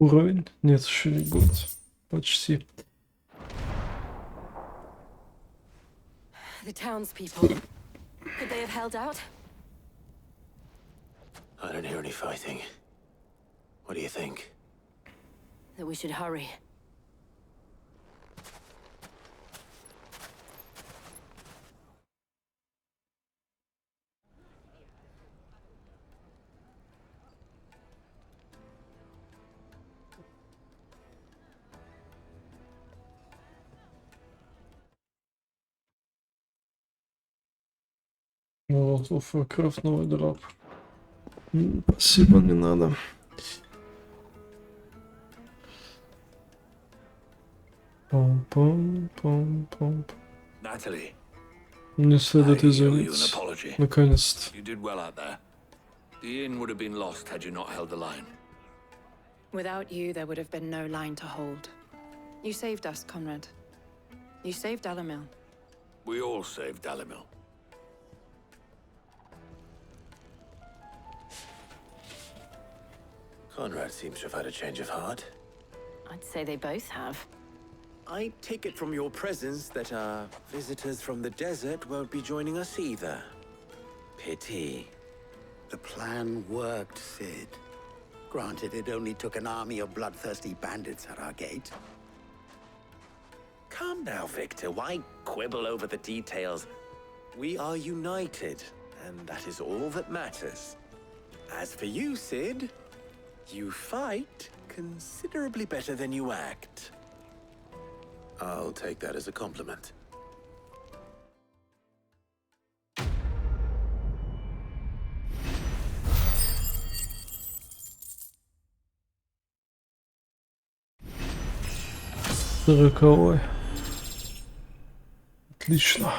Speaker 1: Уровень? Нет, еще не год. Почти.
Speaker 2: The townspeople. Could they have held out?
Speaker 3: I don't hear any fighting. What do you think?
Speaker 2: That we should hurry.
Speaker 1: Вот, кровь, новый дроп. Спасибо, не надо. Пом-пом-пом-пом.
Speaker 16: Natalie,
Speaker 1: Не следует
Speaker 16: I owe you an
Speaker 1: извиниться.
Speaker 16: apology.
Speaker 1: Наконец-то.
Speaker 16: You did well out there. The inn would have been lost had you not held the line.
Speaker 15: Without you, there would have been no line to hold. You saved us, Conrad. You saved Alamil.
Speaker 16: We all saved Dalimil.
Speaker 3: Conrad seems to have had a change of heart.
Speaker 2: I'd say they both have.
Speaker 19: I take it from your presence that our visitors from the desert won't be joining us either. Pity.
Speaker 21: The plan worked, Sid. Granted, it only took an army of bloodthirsty bandits at our gate.
Speaker 19: Calm now, Victor. Why quibble over the details? We are united, and that is all that matters. As for you, Sid, you fight considerably better than you act.
Speaker 3: I'll take that as a compliment.
Speaker 1: Роковой. Отлично.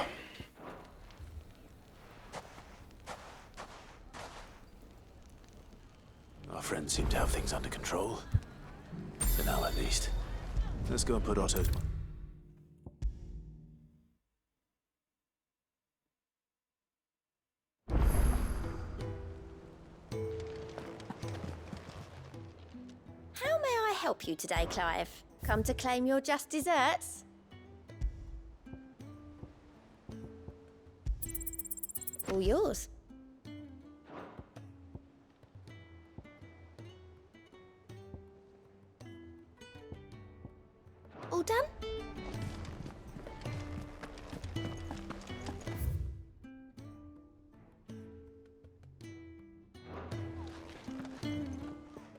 Speaker 3: Our friends seem to have things under control. For now, at least. Let's go and put Otto.
Speaker 6: How may I help you today, Clive? Come to claim your just desserts? All yours. All done?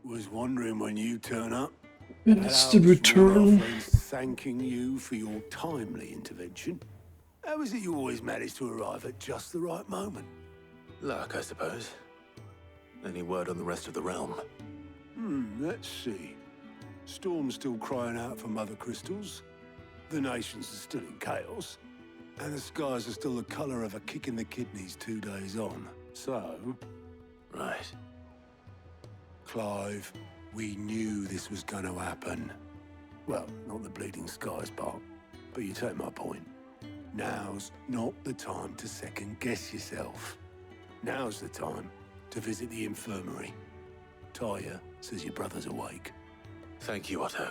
Speaker 17: Was wondering when you turn up.
Speaker 1: It's the return.
Speaker 17: Thanking you for your timely intervention. How is it you always manage to arrive at just the right moment?
Speaker 3: Luck, I suppose. Any word on the rest of the realm?
Speaker 17: Let's see. Storm's still crying out for mother crystals. The nations are still in chaos. And the skies are still the color of a kick in the kidneys 2 days on. So...
Speaker 3: Right.
Speaker 17: Clive, we knew this was going to happen. Well, not the bleeding skies part, but you take my point. Now's not the time to second-guess yourself. Now's the time to visit the infirmary. Talia says your brother's awake.
Speaker 3: Thank you, Otto.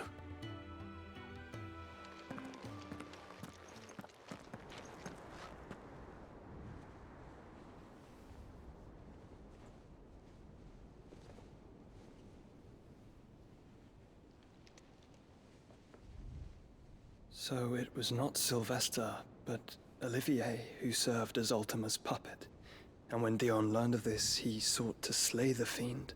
Speaker 9: So it was not Sylvester, but Olivier who served as Ultima's puppet. And when Dion learned of this, he sought to slay the fiend.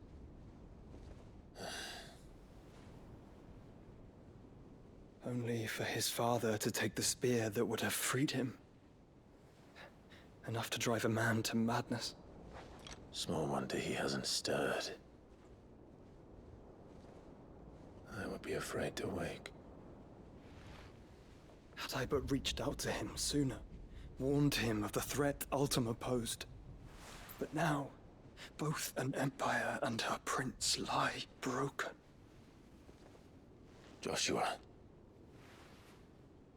Speaker 9: Only for his father to take the spear that would have freed him. Enough to drive a man to madness.
Speaker 3: Small wonder he hasn't stirred. I would be afraid to wake.
Speaker 9: Had I but reached out to him sooner, warned him of the threat Ultima posed. But now, both an empire and her prince lie broken.
Speaker 3: Joshua,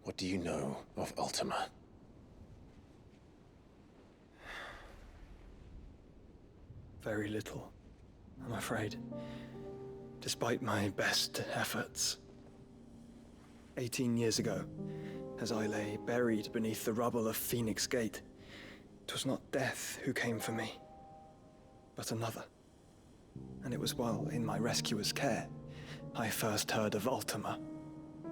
Speaker 3: what do you know of Ultima?
Speaker 9: Very little, I'm afraid. despite my best efforts. 18 years ago, as I lay buried beneath the rubble of Phoenix Gate, it was not death who came for me, but another. And it was while in my rescuer's care, I first heard of Ultima.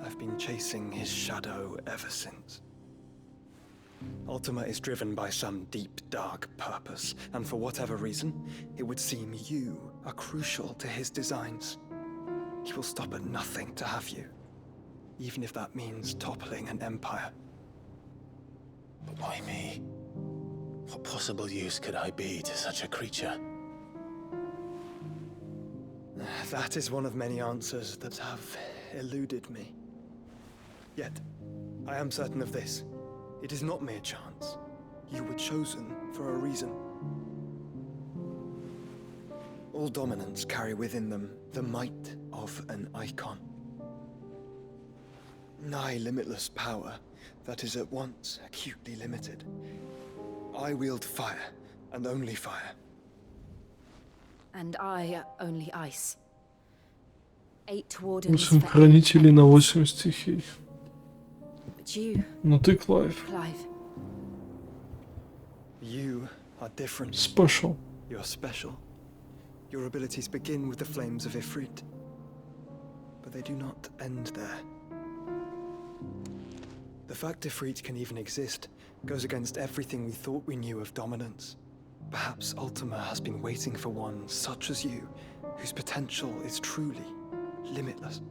Speaker 9: I've been chasing his shadow ever since. Ultima is driven by some deep, dark purpose, and for whatever reason, it would seem you are crucial to his designs. He will stop at nothing to have you, even if that means toppling an empire.
Speaker 3: But why me? What possible use could I be to such a creature?
Speaker 9: That is one of many answers that have eluded me. Yet, I am certain of this. It is not mere chance. You were chosen for a reason. All dominants carry within them the might of an icon. Nigh limitless power that is at once acutely limited. I wield fire, and only fire.
Speaker 15: And I only ice. 8 wardens
Speaker 1: 8
Speaker 15: for 8.
Speaker 1: хранителей на 8 стихий.
Speaker 15: But you,
Speaker 1: Ну ты, Клайв.
Speaker 15: Clive.
Speaker 9: You are different.
Speaker 1: Special.
Speaker 9: You're special. Your abilities begin with the flames of Ifrit. But they do not end there. The fact Ifrit can even exist goes against everything we thought we knew of dominance. Perhaps Ultima has been waiting for one such as you, whose potential is truly limitless.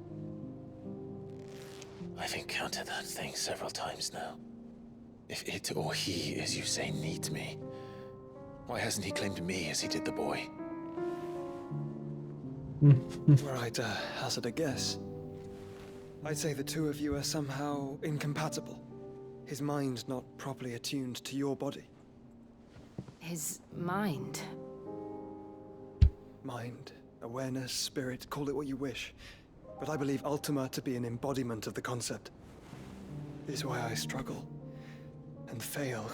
Speaker 3: I've encountered that thing several times now. If it or he, as you say, needs me, why hasn't he claimed me as he did the boy?
Speaker 9: Were I to hazard a guess, I'd say the two of you are somehow incompatible. His mind not properly attuned to your body.
Speaker 15: His mind.
Speaker 9: Mind, awareness, spirit, call it what you wish. But I believe Ultima to be an embodiment of the concept. This is why I struggle and fail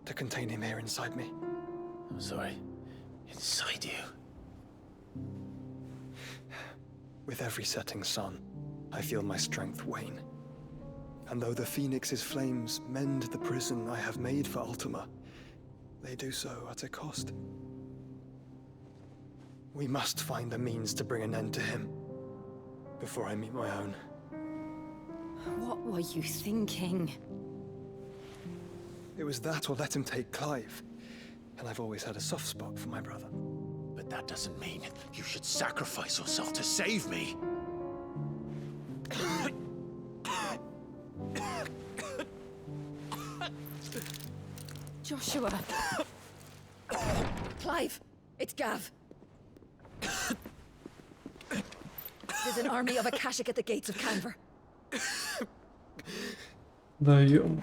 Speaker 9: to contain him here inside me.
Speaker 3: I'm sorry. Inside you?
Speaker 9: With every setting sun, I feel my strength wane. And though the Phoenix's flames mend the prison I have made for Ultima, they do so at a cost. We must find a means to bring an end to him before I meet my own.
Speaker 15: What were you thinking?
Speaker 9: It was that or let him take Clive. And I've always had a soft spot for my brother.
Speaker 3: But that doesn't mean you should sacrifice yourself to save me.
Speaker 13: Joshua. Clive, it's Gav. There's an army of Akashic at the gates of Canver.
Speaker 1: Да ё-моё.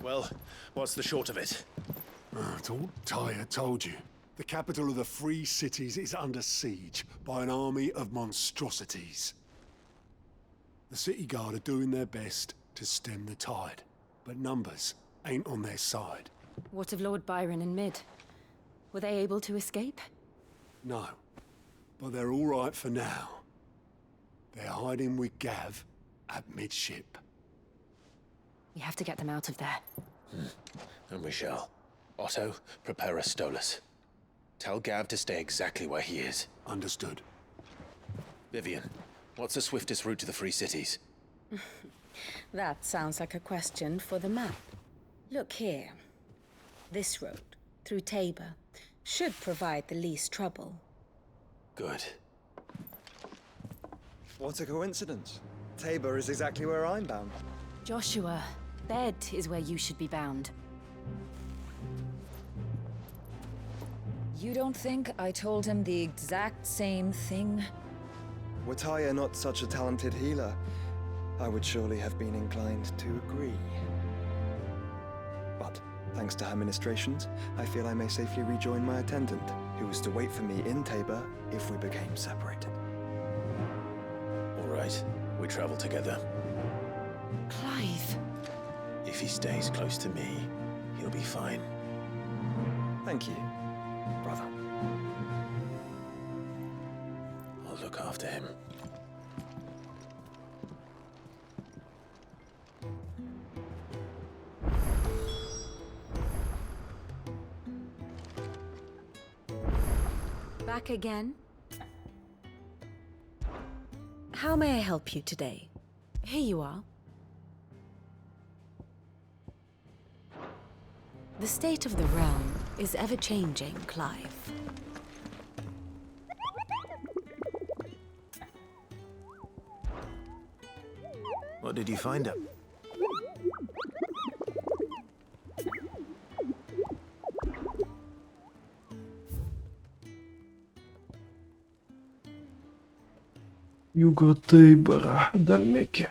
Speaker 3: Well, what's the short of it?
Speaker 17: It's all Tyre told you. The capital of the Free Cities is under siege by an army of monstrosities. The city guard are doing their best to stem the tide, but numbers ain't on their side.
Speaker 15: What of Lord Byron and Mid? Were they able to escape?
Speaker 17: No, but they're all right for now. They're hiding with Gav at midship.
Speaker 15: We have to get them out of there.
Speaker 3: And we shall. Otto, prepare a Stolas. Tell Gav to stay exactly where he is.
Speaker 17: Understood.
Speaker 3: Vivian, what's the swiftest route to the Free Cities?
Speaker 12: That sounds like a question for the map. Look here. This road, through Tabor, should provide the least trouble.
Speaker 3: Good.
Speaker 9: What a coincidence. Tabor is exactly where I'm bound.
Speaker 15: Joshua, bed is where you should be bound.
Speaker 12: You don't think I told him the exact same thing?
Speaker 9: Were Tyre not such a talented healer, I would surely have been inclined to agree. But, thanks to her ministrations, I feel I may safely rejoin my attendant, who was to wait for me in Tabor if we became separated.
Speaker 3: All right, we travel together.
Speaker 12: Clive.
Speaker 3: If he stays close to me, he'll be fine.
Speaker 9: Thank you, brother.
Speaker 3: I'll look after him.
Speaker 12: Back again? How may I help you today? Here you are. The state of the realm is ever-changing, Clive.
Speaker 3: What did you find up?
Speaker 1: يقطي براح دمك.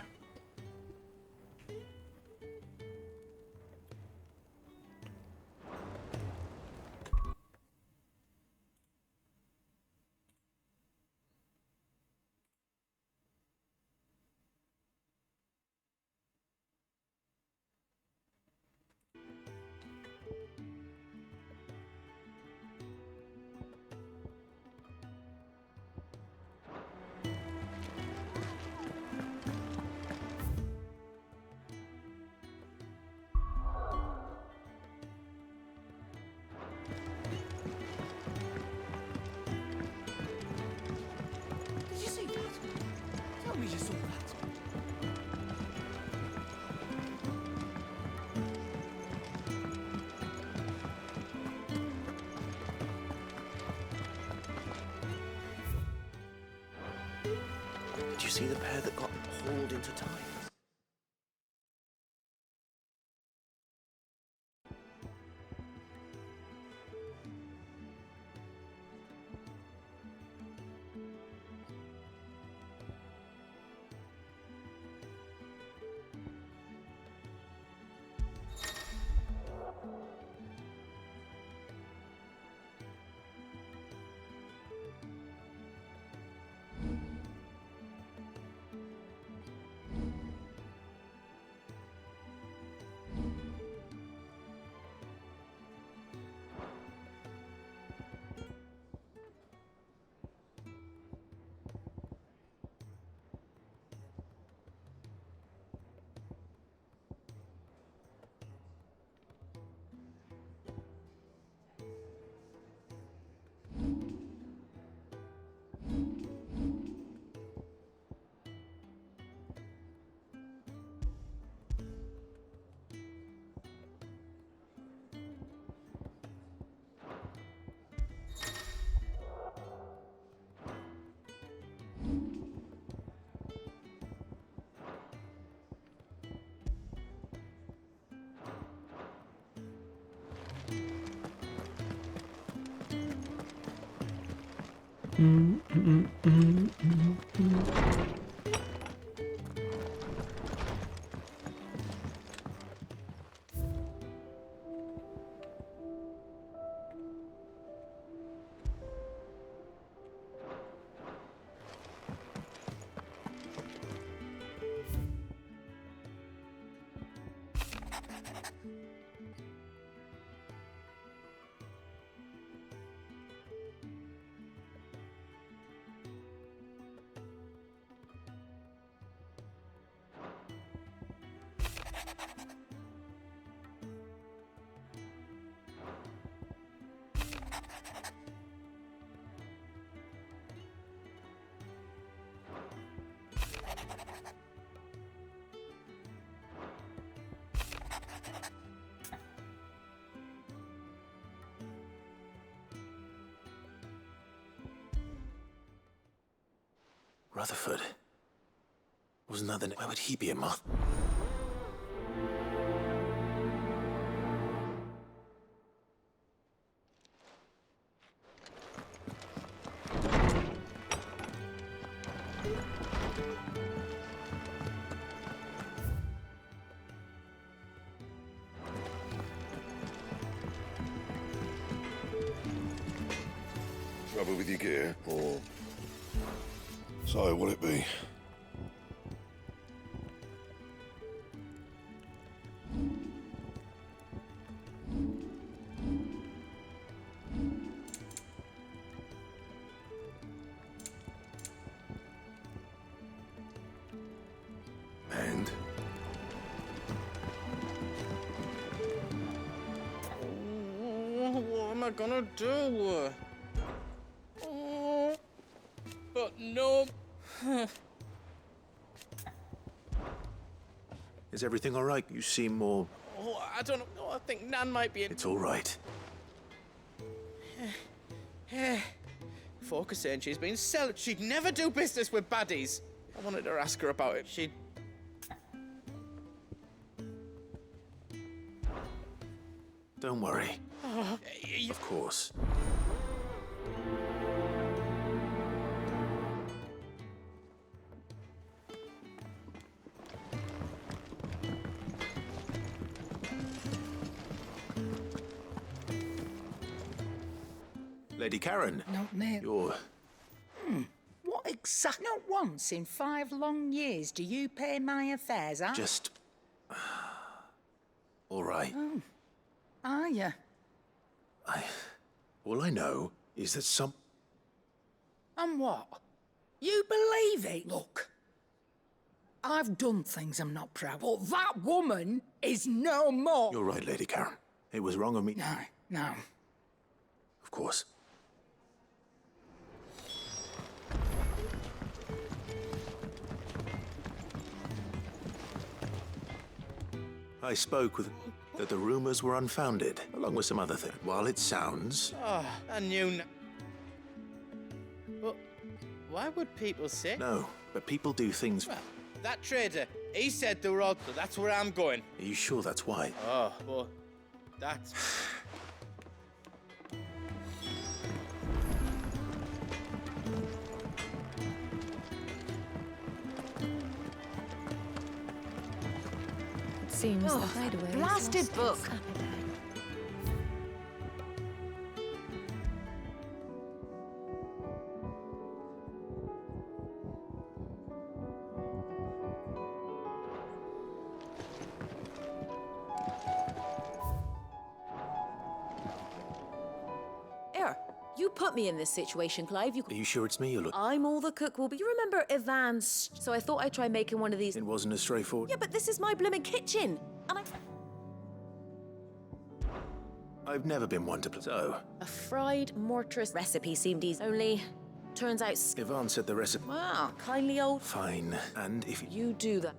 Speaker 7: Did you see that? Tell me you saw that.
Speaker 19: Did you see the pair that got hauled into time?
Speaker 3: Rutherford. Wasn't that the... Where would he be a month?
Speaker 4: Trouble with your gear, or... So, what'll it be?
Speaker 7: am I gonna do? Oh, but no.
Speaker 3: Is everything all right? You seem more...
Speaker 7: Oh, I don't know. I think Nan might be in...
Speaker 3: It's all right.
Speaker 7: Folk are saying she's been selling. She'd never do business with baddies. I wanted to ask her about it. She'd...
Speaker 3: Don't worry. Of course. Lady Karen.
Speaker 8: Not me.
Speaker 3: You're...
Speaker 8: What exactly? Not once in 5 long years do you pay my affairs, huh?
Speaker 3: Just... all right.
Speaker 8: Oh. Are ya?
Speaker 3: All I know is that some...
Speaker 8: And what? You believe it? Look, I've done things I'm not proud of, but that woman is no more.
Speaker 3: You're right, Lady Karen. It was wrong of me.
Speaker 8: No.
Speaker 3: Of course. I spoke with... that the rumors were unfounded, along with some other things. While it sounds...
Speaker 7: Oh, I knew... But why would people say...
Speaker 3: No, but people do things...
Speaker 7: Well, that trader, he said they were all... So that's where I'm going.
Speaker 3: Are you sure that's why?
Speaker 7: Oh, well, that's...
Speaker 15: Seems the hideaway is
Speaker 2: blasted
Speaker 15: lost
Speaker 2: book.
Speaker 15: its appetite.
Speaker 22: You put me in this situation, Clive.
Speaker 3: Are you sure it's me you're looking...
Speaker 22: I'm all the cook will be. You remember Ivan's? So I thought I'd try making one of these.
Speaker 3: It wasn't as straightforward.
Speaker 22: Yeah, but this is my blimmin' kitchen. And
Speaker 3: I've never been one to... So...
Speaker 22: a fried mortress recipe seemed easy. Only, turns out...
Speaker 3: Ivan said the recipe...
Speaker 22: Wow, kindly old...
Speaker 3: Fine. And if
Speaker 22: you do that...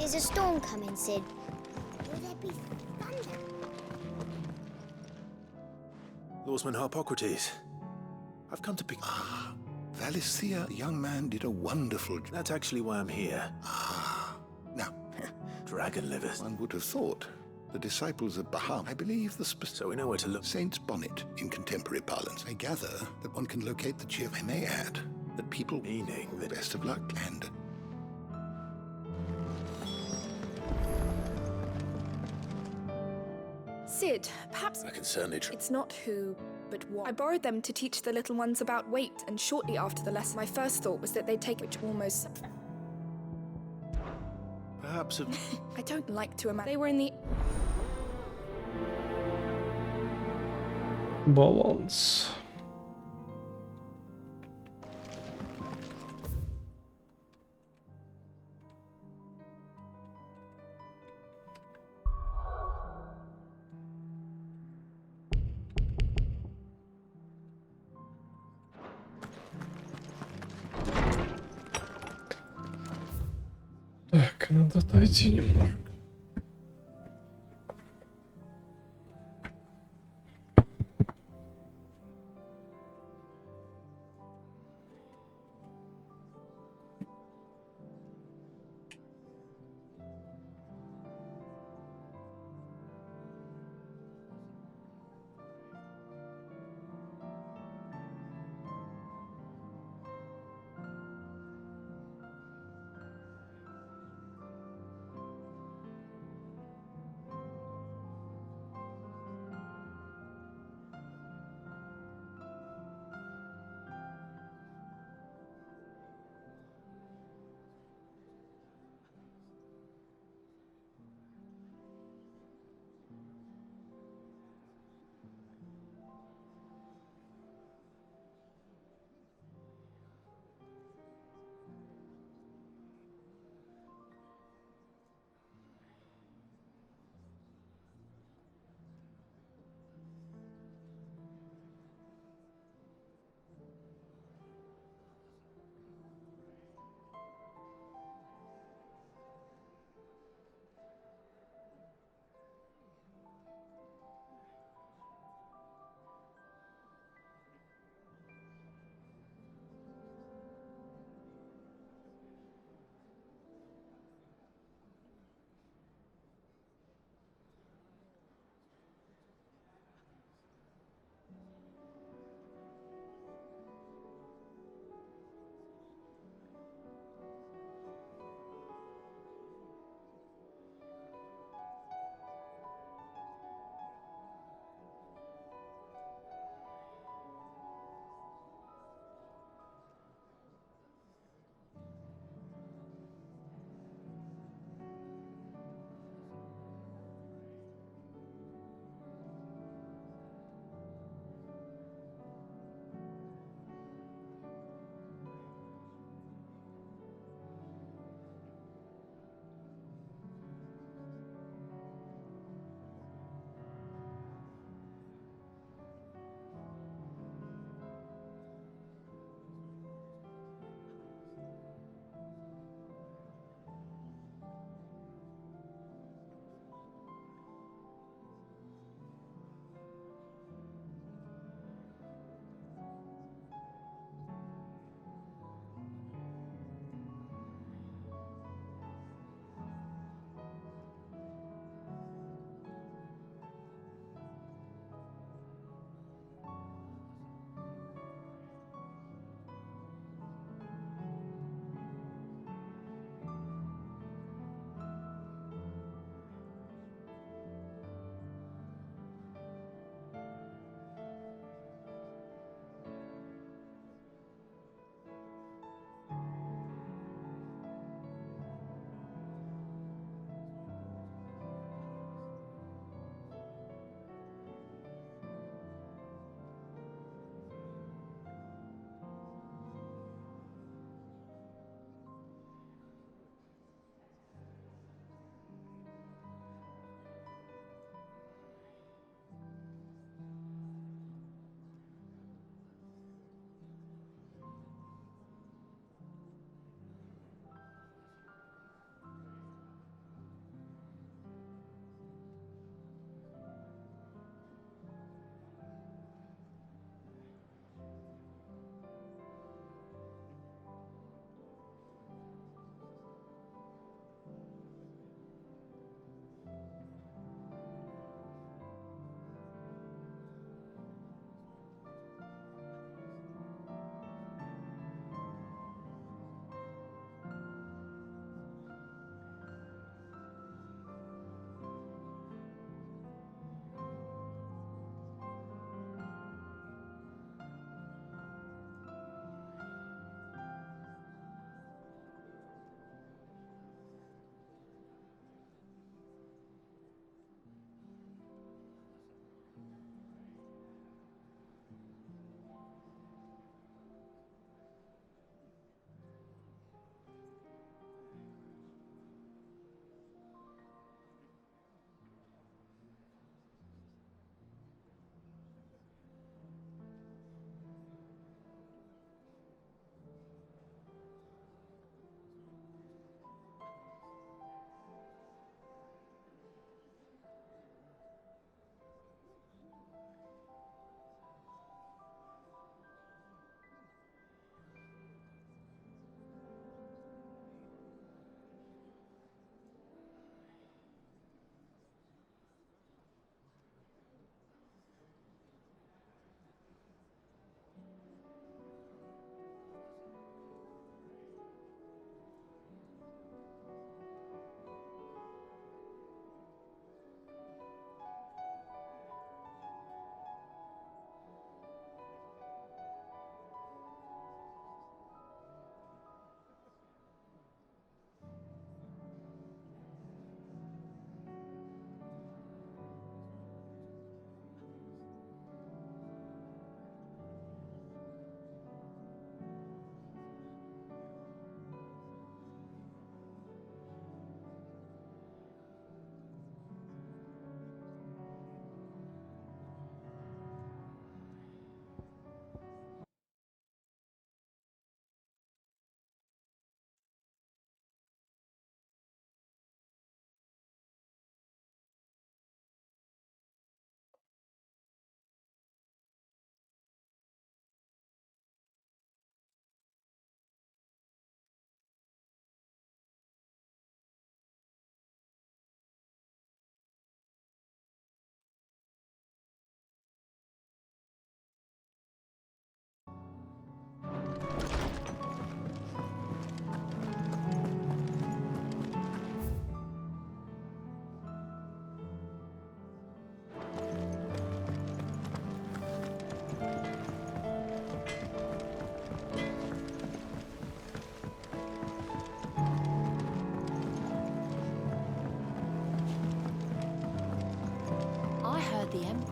Speaker 6: Is a storm coming, Sid? Will there be thunder?
Speaker 3: Lawsman Harpocrates. I've come to pick...
Speaker 17: Valicia, the young man did a wonderful job.
Speaker 3: That's actually why I'm here.
Speaker 17: Now,
Speaker 3: dragon livers.
Speaker 17: One would have thought. The disciples of Bahamut, I believe the
Speaker 3: So we know where to look.
Speaker 17: Saint's bonnet, in contemporary parlance. I gather that one can locate the chief. I may add that people...
Speaker 3: Meaning that...
Speaker 17: Best of luck, and...
Speaker 23: Sid, perhaps...
Speaker 3: I can certainly try.
Speaker 23: It's not who, but what. I borrowed them to teach the little ones about weight, and shortly after the lesson, my first thought was that they'd take it almost...
Speaker 3: Perhaps...
Speaker 23: I don't like to imagine. They were in the...
Speaker 1: Balance. Так, надо отойти немного.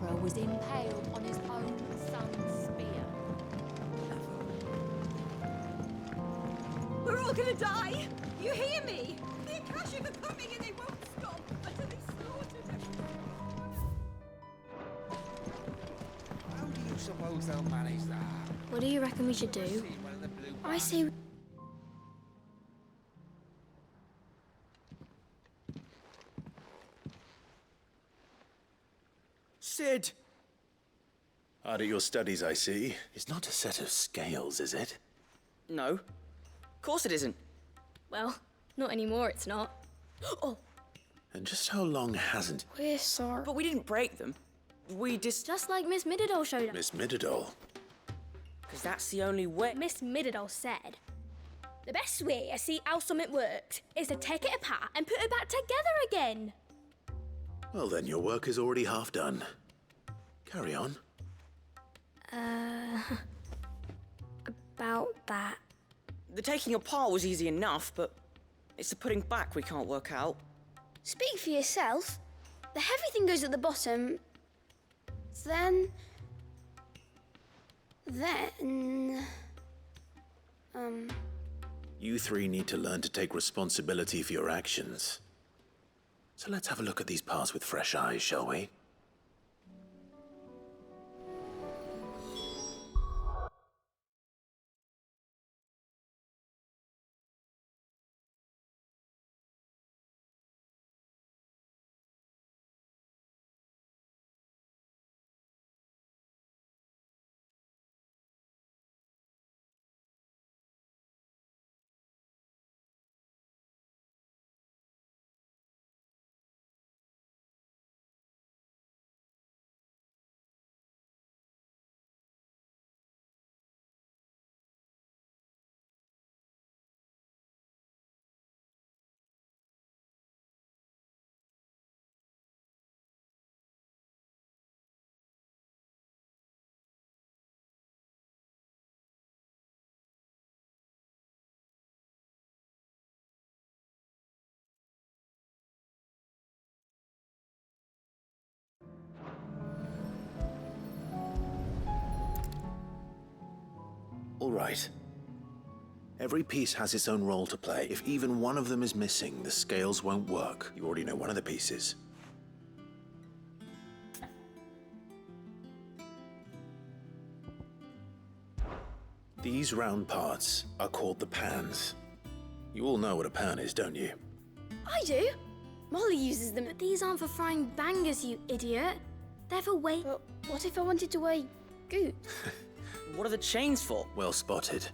Speaker 6: emperor was impaled on his own son's spear.
Speaker 14: We're all gonna die! You hear me? The Akashic are coming and they won't stop until they slaughtered everyone.
Speaker 7: How do you suppose they'll manage that?
Speaker 18: What do you reckon we should do? I say...
Speaker 19: Sid!
Speaker 3: Hard at your studies, I see. It's not a set of scales, is it?
Speaker 20: No. Of course it isn't.
Speaker 18: Well, not anymore, it's not. Oh,
Speaker 3: And just how long hasn't
Speaker 18: we're sorry.
Speaker 20: But we didn't break them. We
Speaker 18: Just like Miss Middledole showed us.
Speaker 3: Miss Midadol?
Speaker 20: Because that's the only way.
Speaker 18: Miss Middledole said, the best way to see how something works is to take it apart and put it back together again.
Speaker 3: Well, then your work is already half done. Carry on.
Speaker 18: About that.
Speaker 20: The taking apart was easy enough, but it's the putting back we can't work out.
Speaker 18: Speak for yourself. The heavy thing goes at the bottom. Then...
Speaker 3: You three need to learn to take responsibility for your actions. So let's have a look at these parts with fresh eyes, shall we? All right. Every piece has its own role to play. If even one of them is missing, the scales won't work. You already know one of the pieces. These round parts are called the pans. You all know what a pan is, don't you?
Speaker 18: I do. Molly uses them, but these aren't for frying bangers, you idiot. They're for weight. But what if I wanted to weigh goot?
Speaker 20: What are the chains for?
Speaker 3: Well spotted.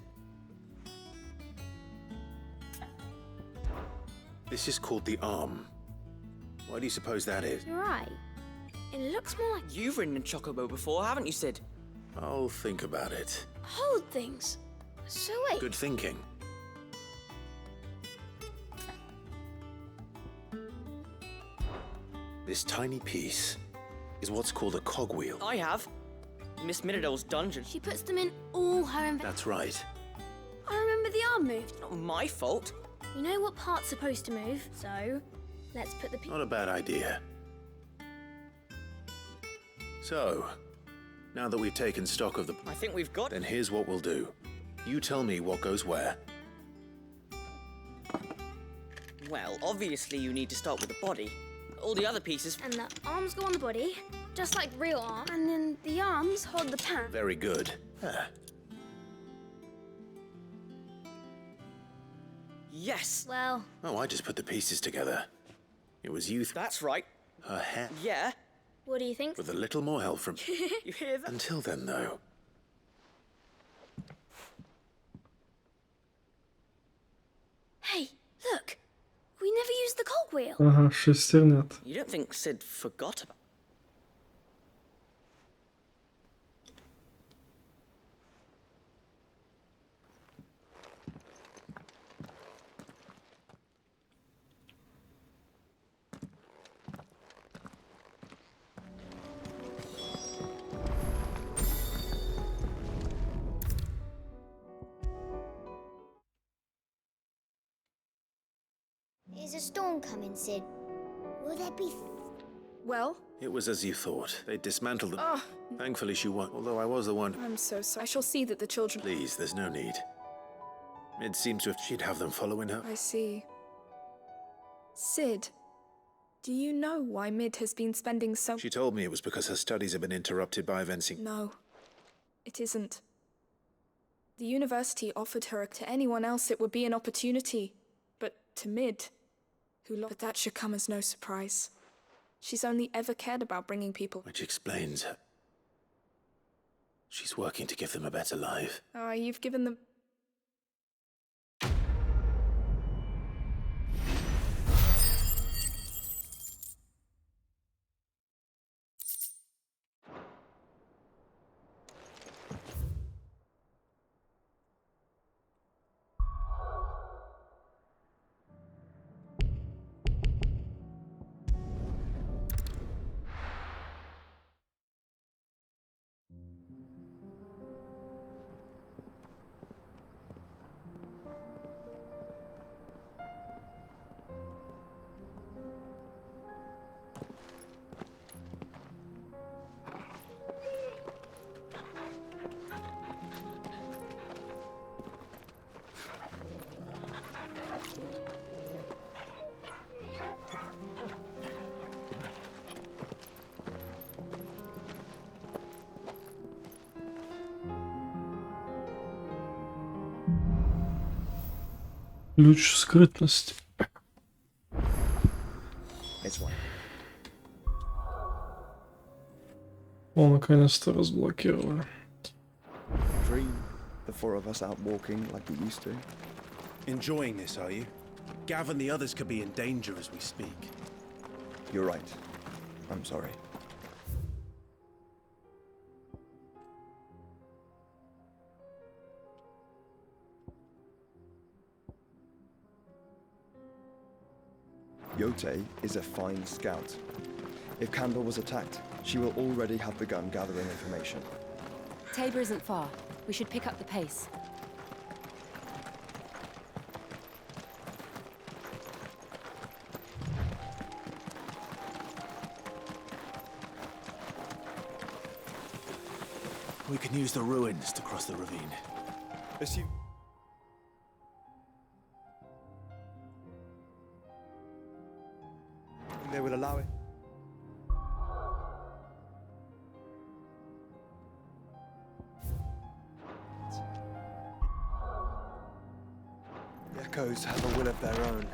Speaker 3: This is called the arm. Why do you suppose that is?
Speaker 18: You're right. It looks more like...
Speaker 20: You've ridden a chocobo before, haven't you, Sid?
Speaker 3: I'll think about it.
Speaker 18: hold things. So wait.
Speaker 3: Good thinking. This tiny piece is what's called a cogwheel.
Speaker 20: I have. Miss Minidole's dungeon.
Speaker 18: She puts them in all her
Speaker 3: That's right.
Speaker 18: I remember the arm moved.
Speaker 20: Not my fault.
Speaker 18: You know what part's supposed to move, so let's put the
Speaker 3: Not a bad idea. So, now that we've taken stock of the...
Speaker 20: I think we've got...
Speaker 3: Then here's what we'll do. You tell me what goes where.
Speaker 20: Well, obviously you need to start with the body. All the other pieces...
Speaker 18: And the arms go on the body, just like real arms. And then the arms hold the pan.
Speaker 3: Very good. Ah.
Speaker 20: Yes!
Speaker 18: Well...
Speaker 3: Oh, I just put the pieces together. It was you...
Speaker 20: That's right.
Speaker 3: Her hair.
Speaker 20: Yeah.
Speaker 18: What do you think?
Speaker 3: With a little more help from...
Speaker 20: You hear that?
Speaker 3: Until then, though.
Speaker 18: Hey, look! We never used the cogwheel.
Speaker 1: Aha, šestirnet.
Speaker 20: You don't think Sid forgot about...
Speaker 6: Is a storm coming, Sid? Will there be
Speaker 23: Well?
Speaker 3: It was as you thought. They dismantled them.
Speaker 23: Oh.
Speaker 3: Thankfully she won, although I was the one.
Speaker 23: I'm so sorry. I shall see that the children...
Speaker 3: Please, there's no need. It seems to have she'd have them following her.
Speaker 23: I see. Sid, do you know why Mid has been spending so...
Speaker 3: She told me it was because her studies have been interrupted by events in...
Speaker 23: No, it isn't. The university offered her to anyone else it would be an opportunity, but to Mid, but that should come as no surprise. She's only ever cared about bringing people...
Speaker 3: Which explains... She's working to give them a better life.
Speaker 23: Ah, you've given them...
Speaker 1: Ключ скрытности. О, наконец-то разблокировали.
Speaker 9: Dream, the four of us out walking like we used to.
Speaker 5: Enjoying this, are you? Gav and the others could be in danger as we speak.
Speaker 9: You're right. I'm sorry. Yote is a fine scout. If Campbell was attacked, she will already have begun gathering information.
Speaker 2: Tabor isn't far. We should pick up the pace.
Speaker 5: We can use the ruins to cross the ravine.
Speaker 9: Assume... They will allow it. The echoes have a will of their own.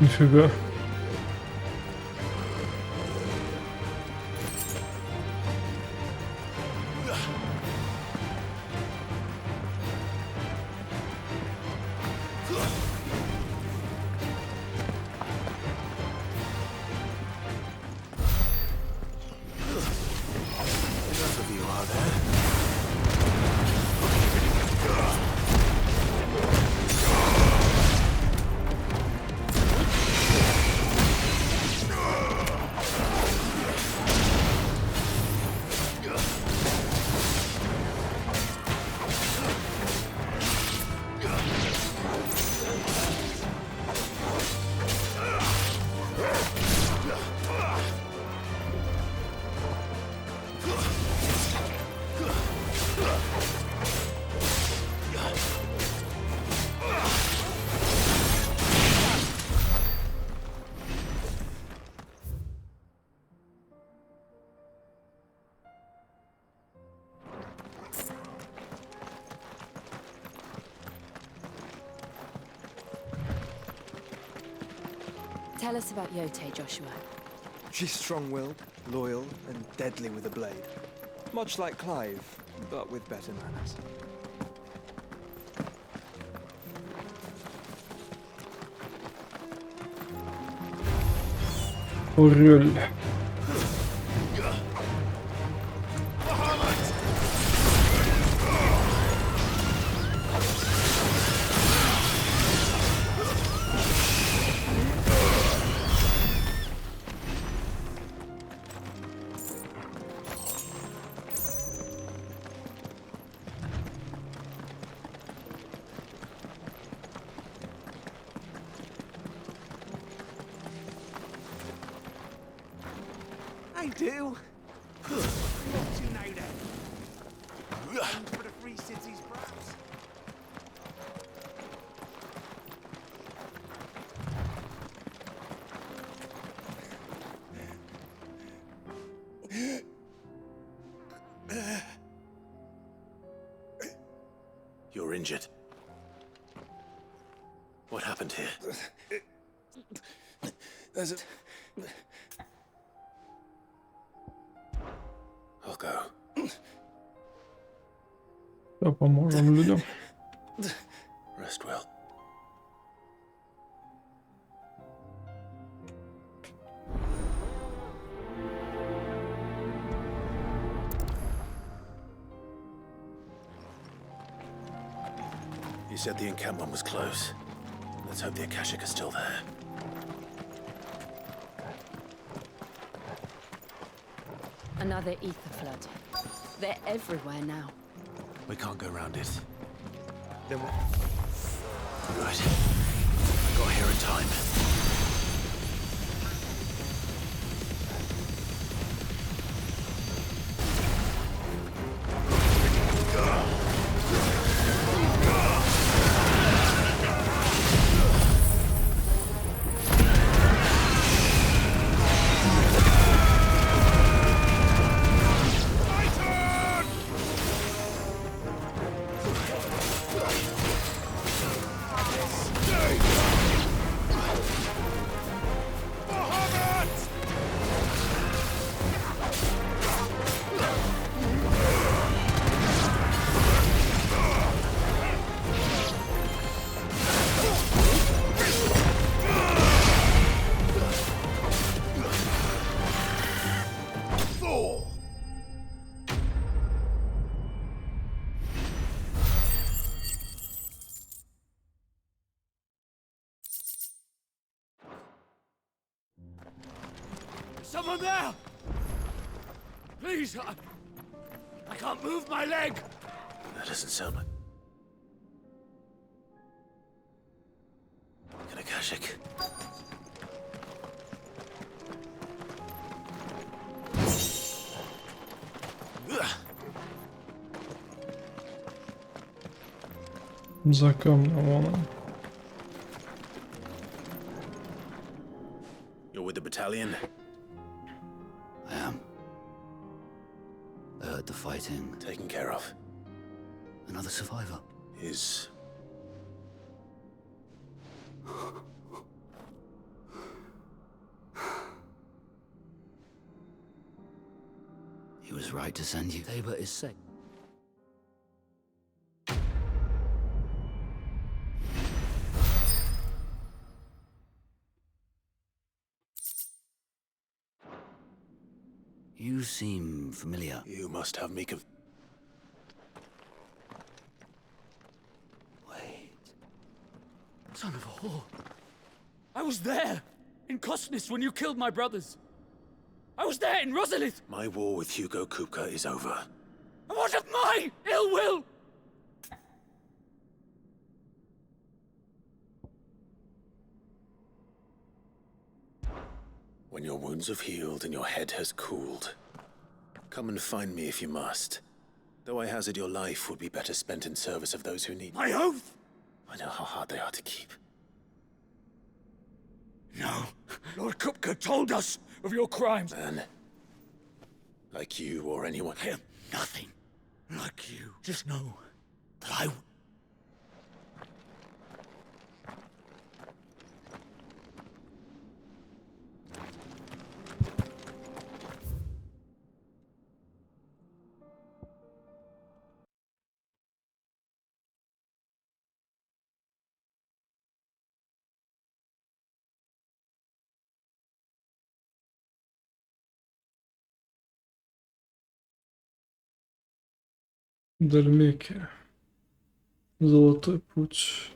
Speaker 1: Нифига.
Speaker 5: Enough of you, are there?
Speaker 2: Tell us about Yote, Joshua.
Speaker 9: She's strong-willed, loyal, and deadly with a blade. Much like Clive, but with better manners.
Speaker 1: Och rull.
Speaker 7: I do. What you now then? Aim for the free cities, perhaps?
Speaker 3: You're injured. What happened here?
Speaker 9: There's a...
Speaker 3: I'll go.
Speaker 1: Ja pomogą ludziom.
Speaker 3: Rest well. You said the encampment was close. Let's hope the Akashic is still there.
Speaker 2: Another ether flood. They're everywhere now.
Speaker 3: We can't go around it.
Speaker 9: Then what?
Speaker 3: Right. I got here in time.
Speaker 7: Someone there! Please, I can't move my leg!
Speaker 3: That doesn't sound like... An Akashic.
Speaker 1: За камнем вон он.
Speaker 3: You're with the battalion?
Speaker 10: I am. I heard the fighting.
Speaker 3: Taken care of.
Speaker 10: Another survivor.
Speaker 3: Is...
Speaker 10: He was right to send you. Tabor is safe. You seem familiar.
Speaker 3: You must have me
Speaker 10: Wait.
Speaker 7: Son of a whore. I was there! In Kosnis when you killed my brothers! I was there in Rosalith!
Speaker 3: My war with Hugo Kupka is over.
Speaker 7: And what of my ill will?
Speaker 3: When your wounds have healed and your head has cooled, come and find me if you must. Though I hazard your life would be better spent in service of those who need
Speaker 7: My oath!
Speaker 3: I know how hard they are to keep.
Speaker 7: No. Lord Kupka told us of your crimes.
Speaker 3: Man, like you or anyone.
Speaker 7: I am nothing like you. Just know that I
Speaker 1: Дальмеки. Золотой путь.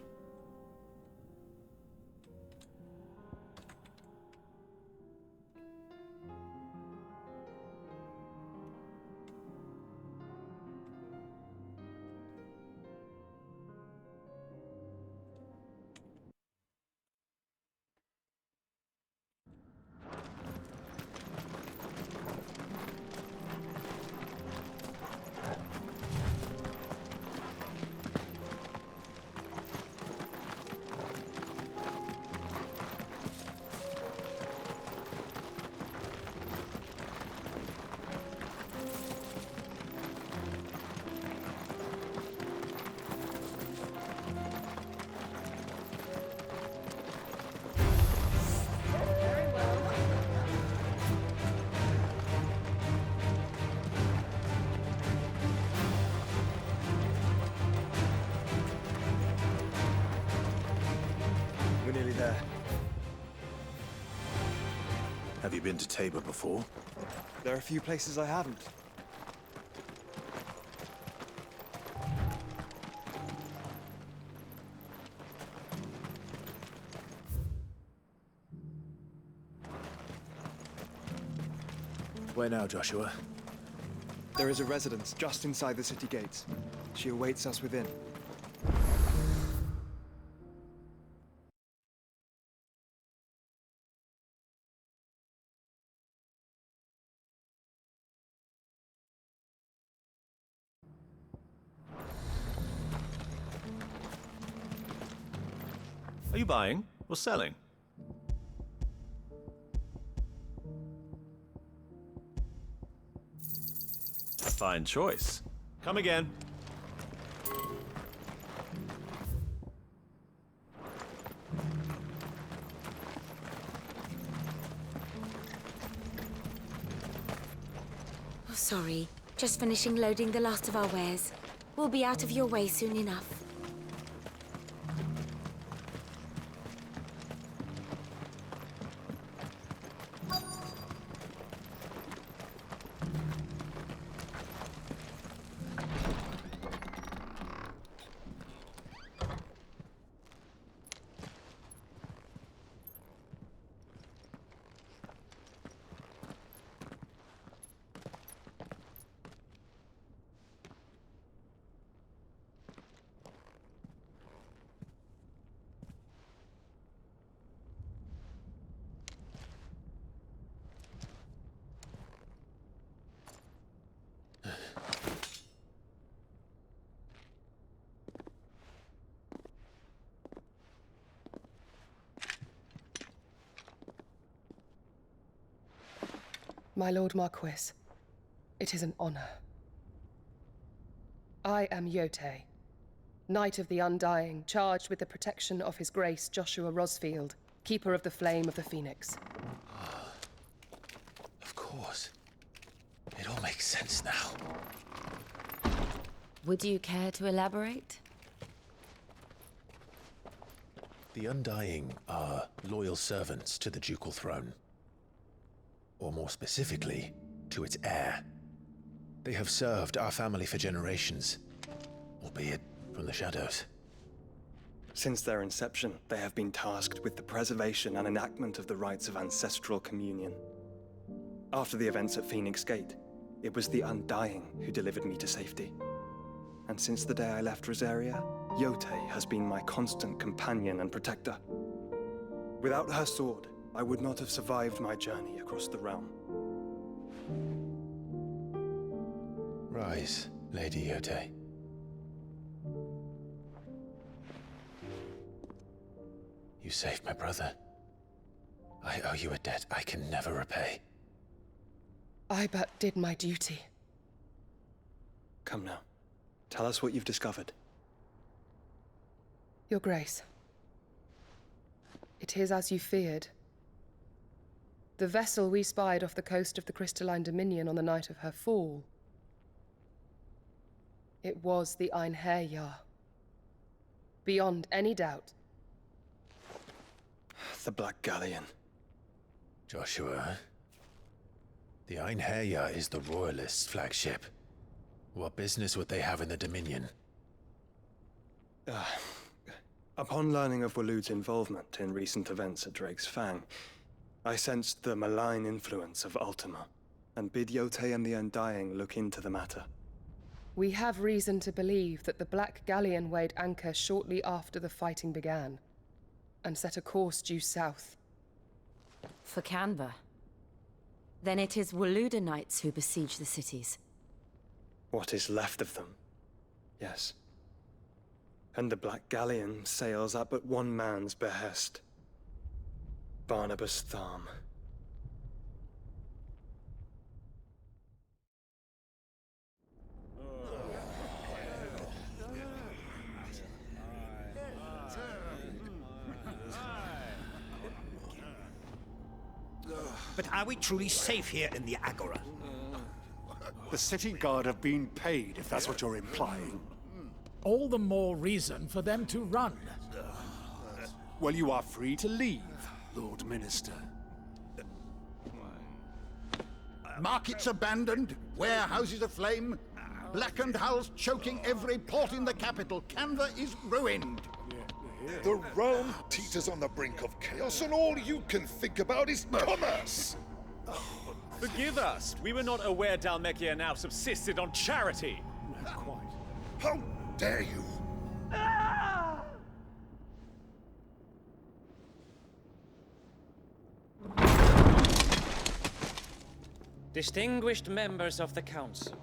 Speaker 9: We're nearly there.
Speaker 5: Have you been to Tabor before?
Speaker 9: There are a few places I haven't.
Speaker 5: Where now, Joshua?
Speaker 9: There is a residence just inside the city gates. She awaits us within.
Speaker 11: Are you buying or selling? A fine choice. Come again.
Speaker 6: Oh, sorry. Just finishing loading the last of our wares. We'll be out of your way soon enough.
Speaker 16: My Lord Marquis, it is an honor. I am Yote, Knight of the Undying, charged with the protection of His Grace Joshua Rosfield, Keeper of the Flame of the Phoenix.
Speaker 3: Of course. It all makes sense now.
Speaker 2: Would you care to elaborate?
Speaker 3: The Undying are loyal servants to the ducal throne. Or more specifically, to its heir. They have served our family for generations, albeit from the shadows.
Speaker 9: Since their inception, they have been tasked with the preservation and enactment of the rites of ancestral communion. After the events at Phoenix Gate, it was the Undying who delivered me to safety. And since the day I left Rosaria, Yote has been my constant companion and protector. Without her sword, I would not have survived my journey across the realm.
Speaker 3: Rise, Lady Yote. You saved my brother. I owe you a debt I can never repay.
Speaker 16: I but did my duty.
Speaker 9: Come now. Tell us what you've discovered.
Speaker 16: Your Grace. It is as you feared. The vessel we spied off the coast of the Crystalline Dominion on the night of her fall. It was the Einherjar. Beyond any doubt.
Speaker 9: The Black Galleon.
Speaker 3: Joshua, the Einherjar is the Royalists' flagship. What business would they have in the Dominion?
Speaker 9: Upon learning of Waloed's involvement in recent events at Drake's Fang, I sensed the malign influence of Ultima, and bid Yote and the Undying look into the matter.
Speaker 16: We have reason to believe that the Black Galleon weighed anchor shortly after the fighting began, and set a course due south.
Speaker 2: For Canva. Then it is Waloeda knights who besiege the cities.
Speaker 9: What is left of them, yes. And the Black Galleon sails at but one man's behest. Barnabas Tharm.
Speaker 12: But are we truly safe here in the Agora?
Speaker 17: The city guard have been paid, if that's what you're implying.
Speaker 13: All the more reason for them to run.
Speaker 17: Well, you are free to leave, Lord Minister.
Speaker 12: Markets abandoned, warehouses aflame, blackened hulls choking every port in the capital. Canva is ruined.
Speaker 4: The realm teeters on the brink of chaos, and all you can think about is commerce!
Speaker 11: Forgive us. We were not aware Dhalmekia now subsisted on charity.
Speaker 17: Not quite.
Speaker 4: How dare you?
Speaker 21: Distinguished members of the Council,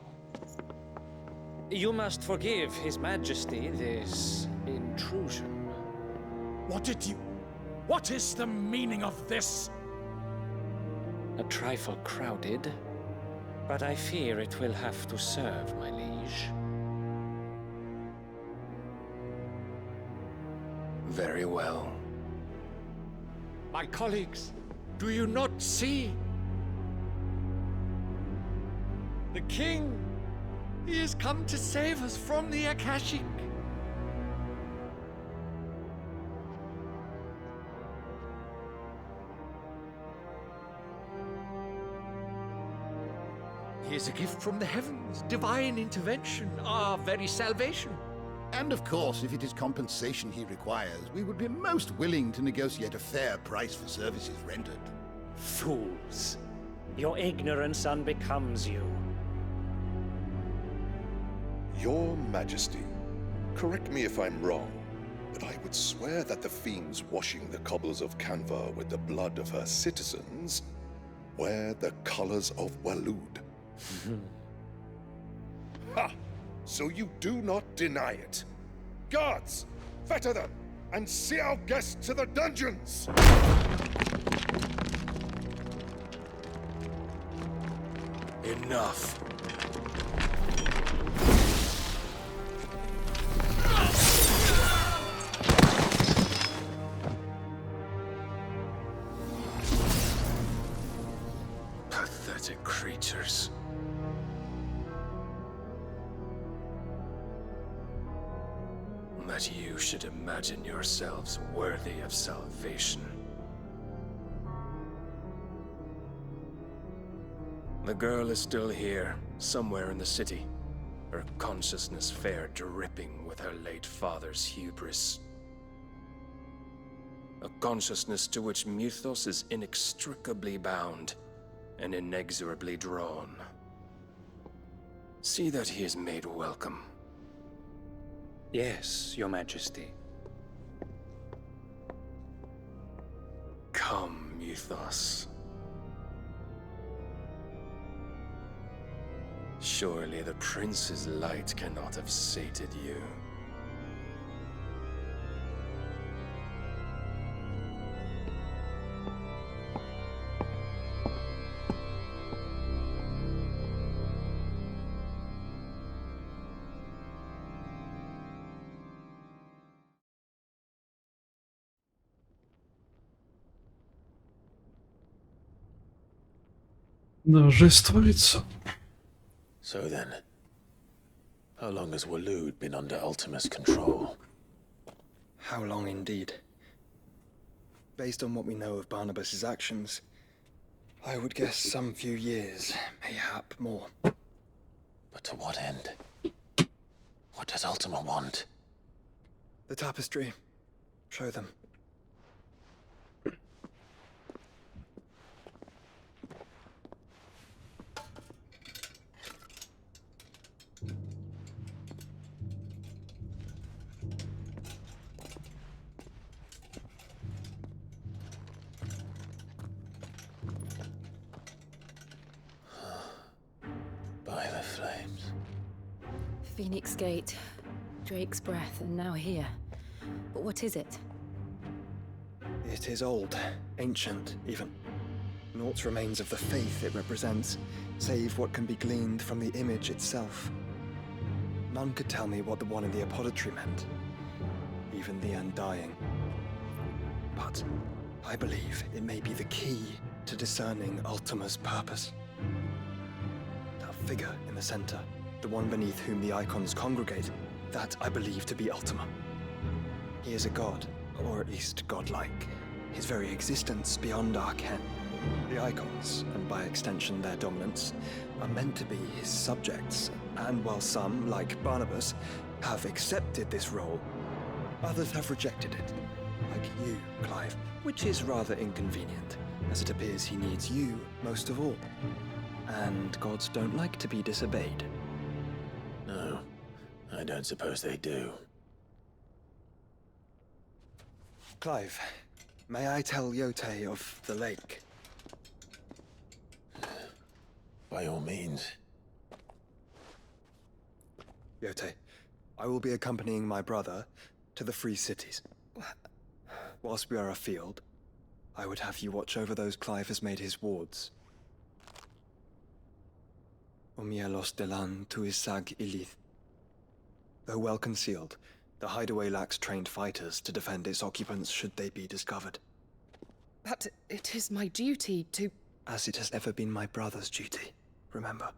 Speaker 21: you must forgive His Majesty this intrusion.
Speaker 13: What is the meaning of this?
Speaker 21: A trifle crowded, but I fear it will have to serve, my liege.
Speaker 12: Very well.
Speaker 13: My colleagues, do you not see? The king! He has come to save us from the Akashic. He is a gift from the heavens, divine intervention, our very salvation.
Speaker 12: And of course, if it is compensation he requires, we would be most willing to negotiate a fair price for services rendered.
Speaker 21: Fools! Your ignorance unbecomes you.
Speaker 4: Your Majesty, correct me if I'm wrong, but I would swear that the fiends washing the cobbles of Canva with the blood of her citizens wear the colors of Waloed. Ha! So you do not deny it. Guards, fetter them, and see our guests to the dungeons!
Speaker 12: Enough. Pathetic creatures. That you should imagine yourselves worthy of salvation. The girl is still here, somewhere in the city, her consciousness fair dripping with her late father's hubris. A consciousness to which Mythos is inextricably bound and inexorably drawn. See that he is made welcome.
Speaker 21: Yes, Your Majesty.
Speaker 12: Come, Mythos. Surely the prince's light cannot have sated you.
Speaker 1: Торжествуется.
Speaker 3: So then, how long has Waloed been under Ultima's control?
Speaker 9: How long indeed? Based on what we know of Barnabas's actions, I would guess some few years, mayhap more.
Speaker 3: But to To what end? What does Ultima want?
Speaker 9: The tapestry. Show them.
Speaker 3: By the flames.
Speaker 2: Phoenix Gate, Drake's Breath, and now here. But what is it?
Speaker 9: It is old, ancient, even. Naught remains of the faith it represents, save what can be gleaned from the image itself. None could tell me what the one in the apothecary meant, even the Undying. But I believe it may be the key to discerning Ultima's purpose. That figure in the center, the one beneath whom the icons congregate, that I believe to be Ultima. He is a god, or at least godlike. His very existence beyond our ken. The icons, and by extension their dominance, are meant to be his subjects, and while some, like Barnabas, have accepted this role, others have rejected it, like you, Clive, which is rather inconvenient, as it appears he needs you most of all. And gods don't like to be disobeyed.
Speaker 3: No, I don't suppose they do.
Speaker 9: Clive, may I tell Yote of the lake?
Speaker 3: By all means.
Speaker 9: Yote, I will be accompanying my brother to the Free Cities. Whilst we are afield, I would have you watch over those Clive has made his wards. Omielos delan tuisag ilith. Though well concealed, the hideaway lacks trained fighters to defend its occupants should they be discovered.
Speaker 16: But it is my duty to...
Speaker 9: As it has ever been my brother's duty, remember.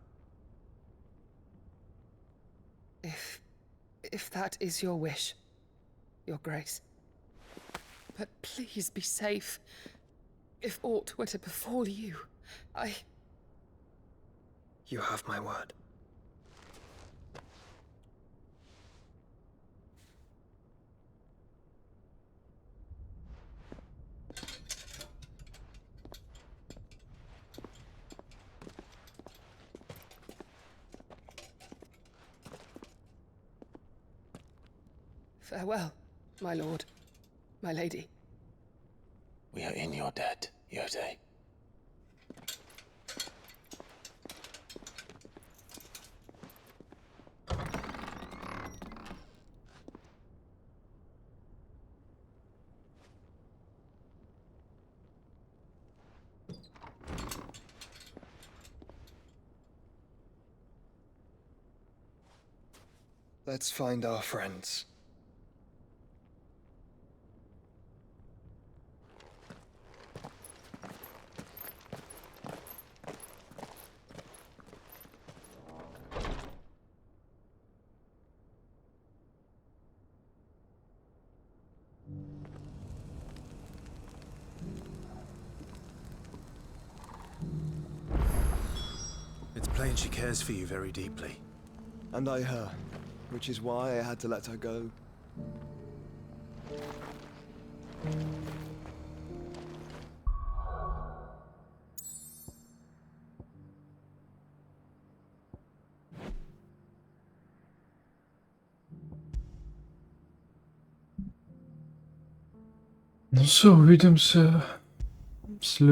Speaker 16: If that is your wish, Your Grace. But please be safe. If aught were to befall you,
Speaker 9: You have my word.
Speaker 16: Farewell, my lord, my lady.
Speaker 3: We are in your debt, Yote.
Speaker 9: Let's find our friends.
Speaker 5: It's plain she cares for you very deeply.
Speaker 9: And I her, which is why I had to let her go.
Speaker 1: Ну все, увидимся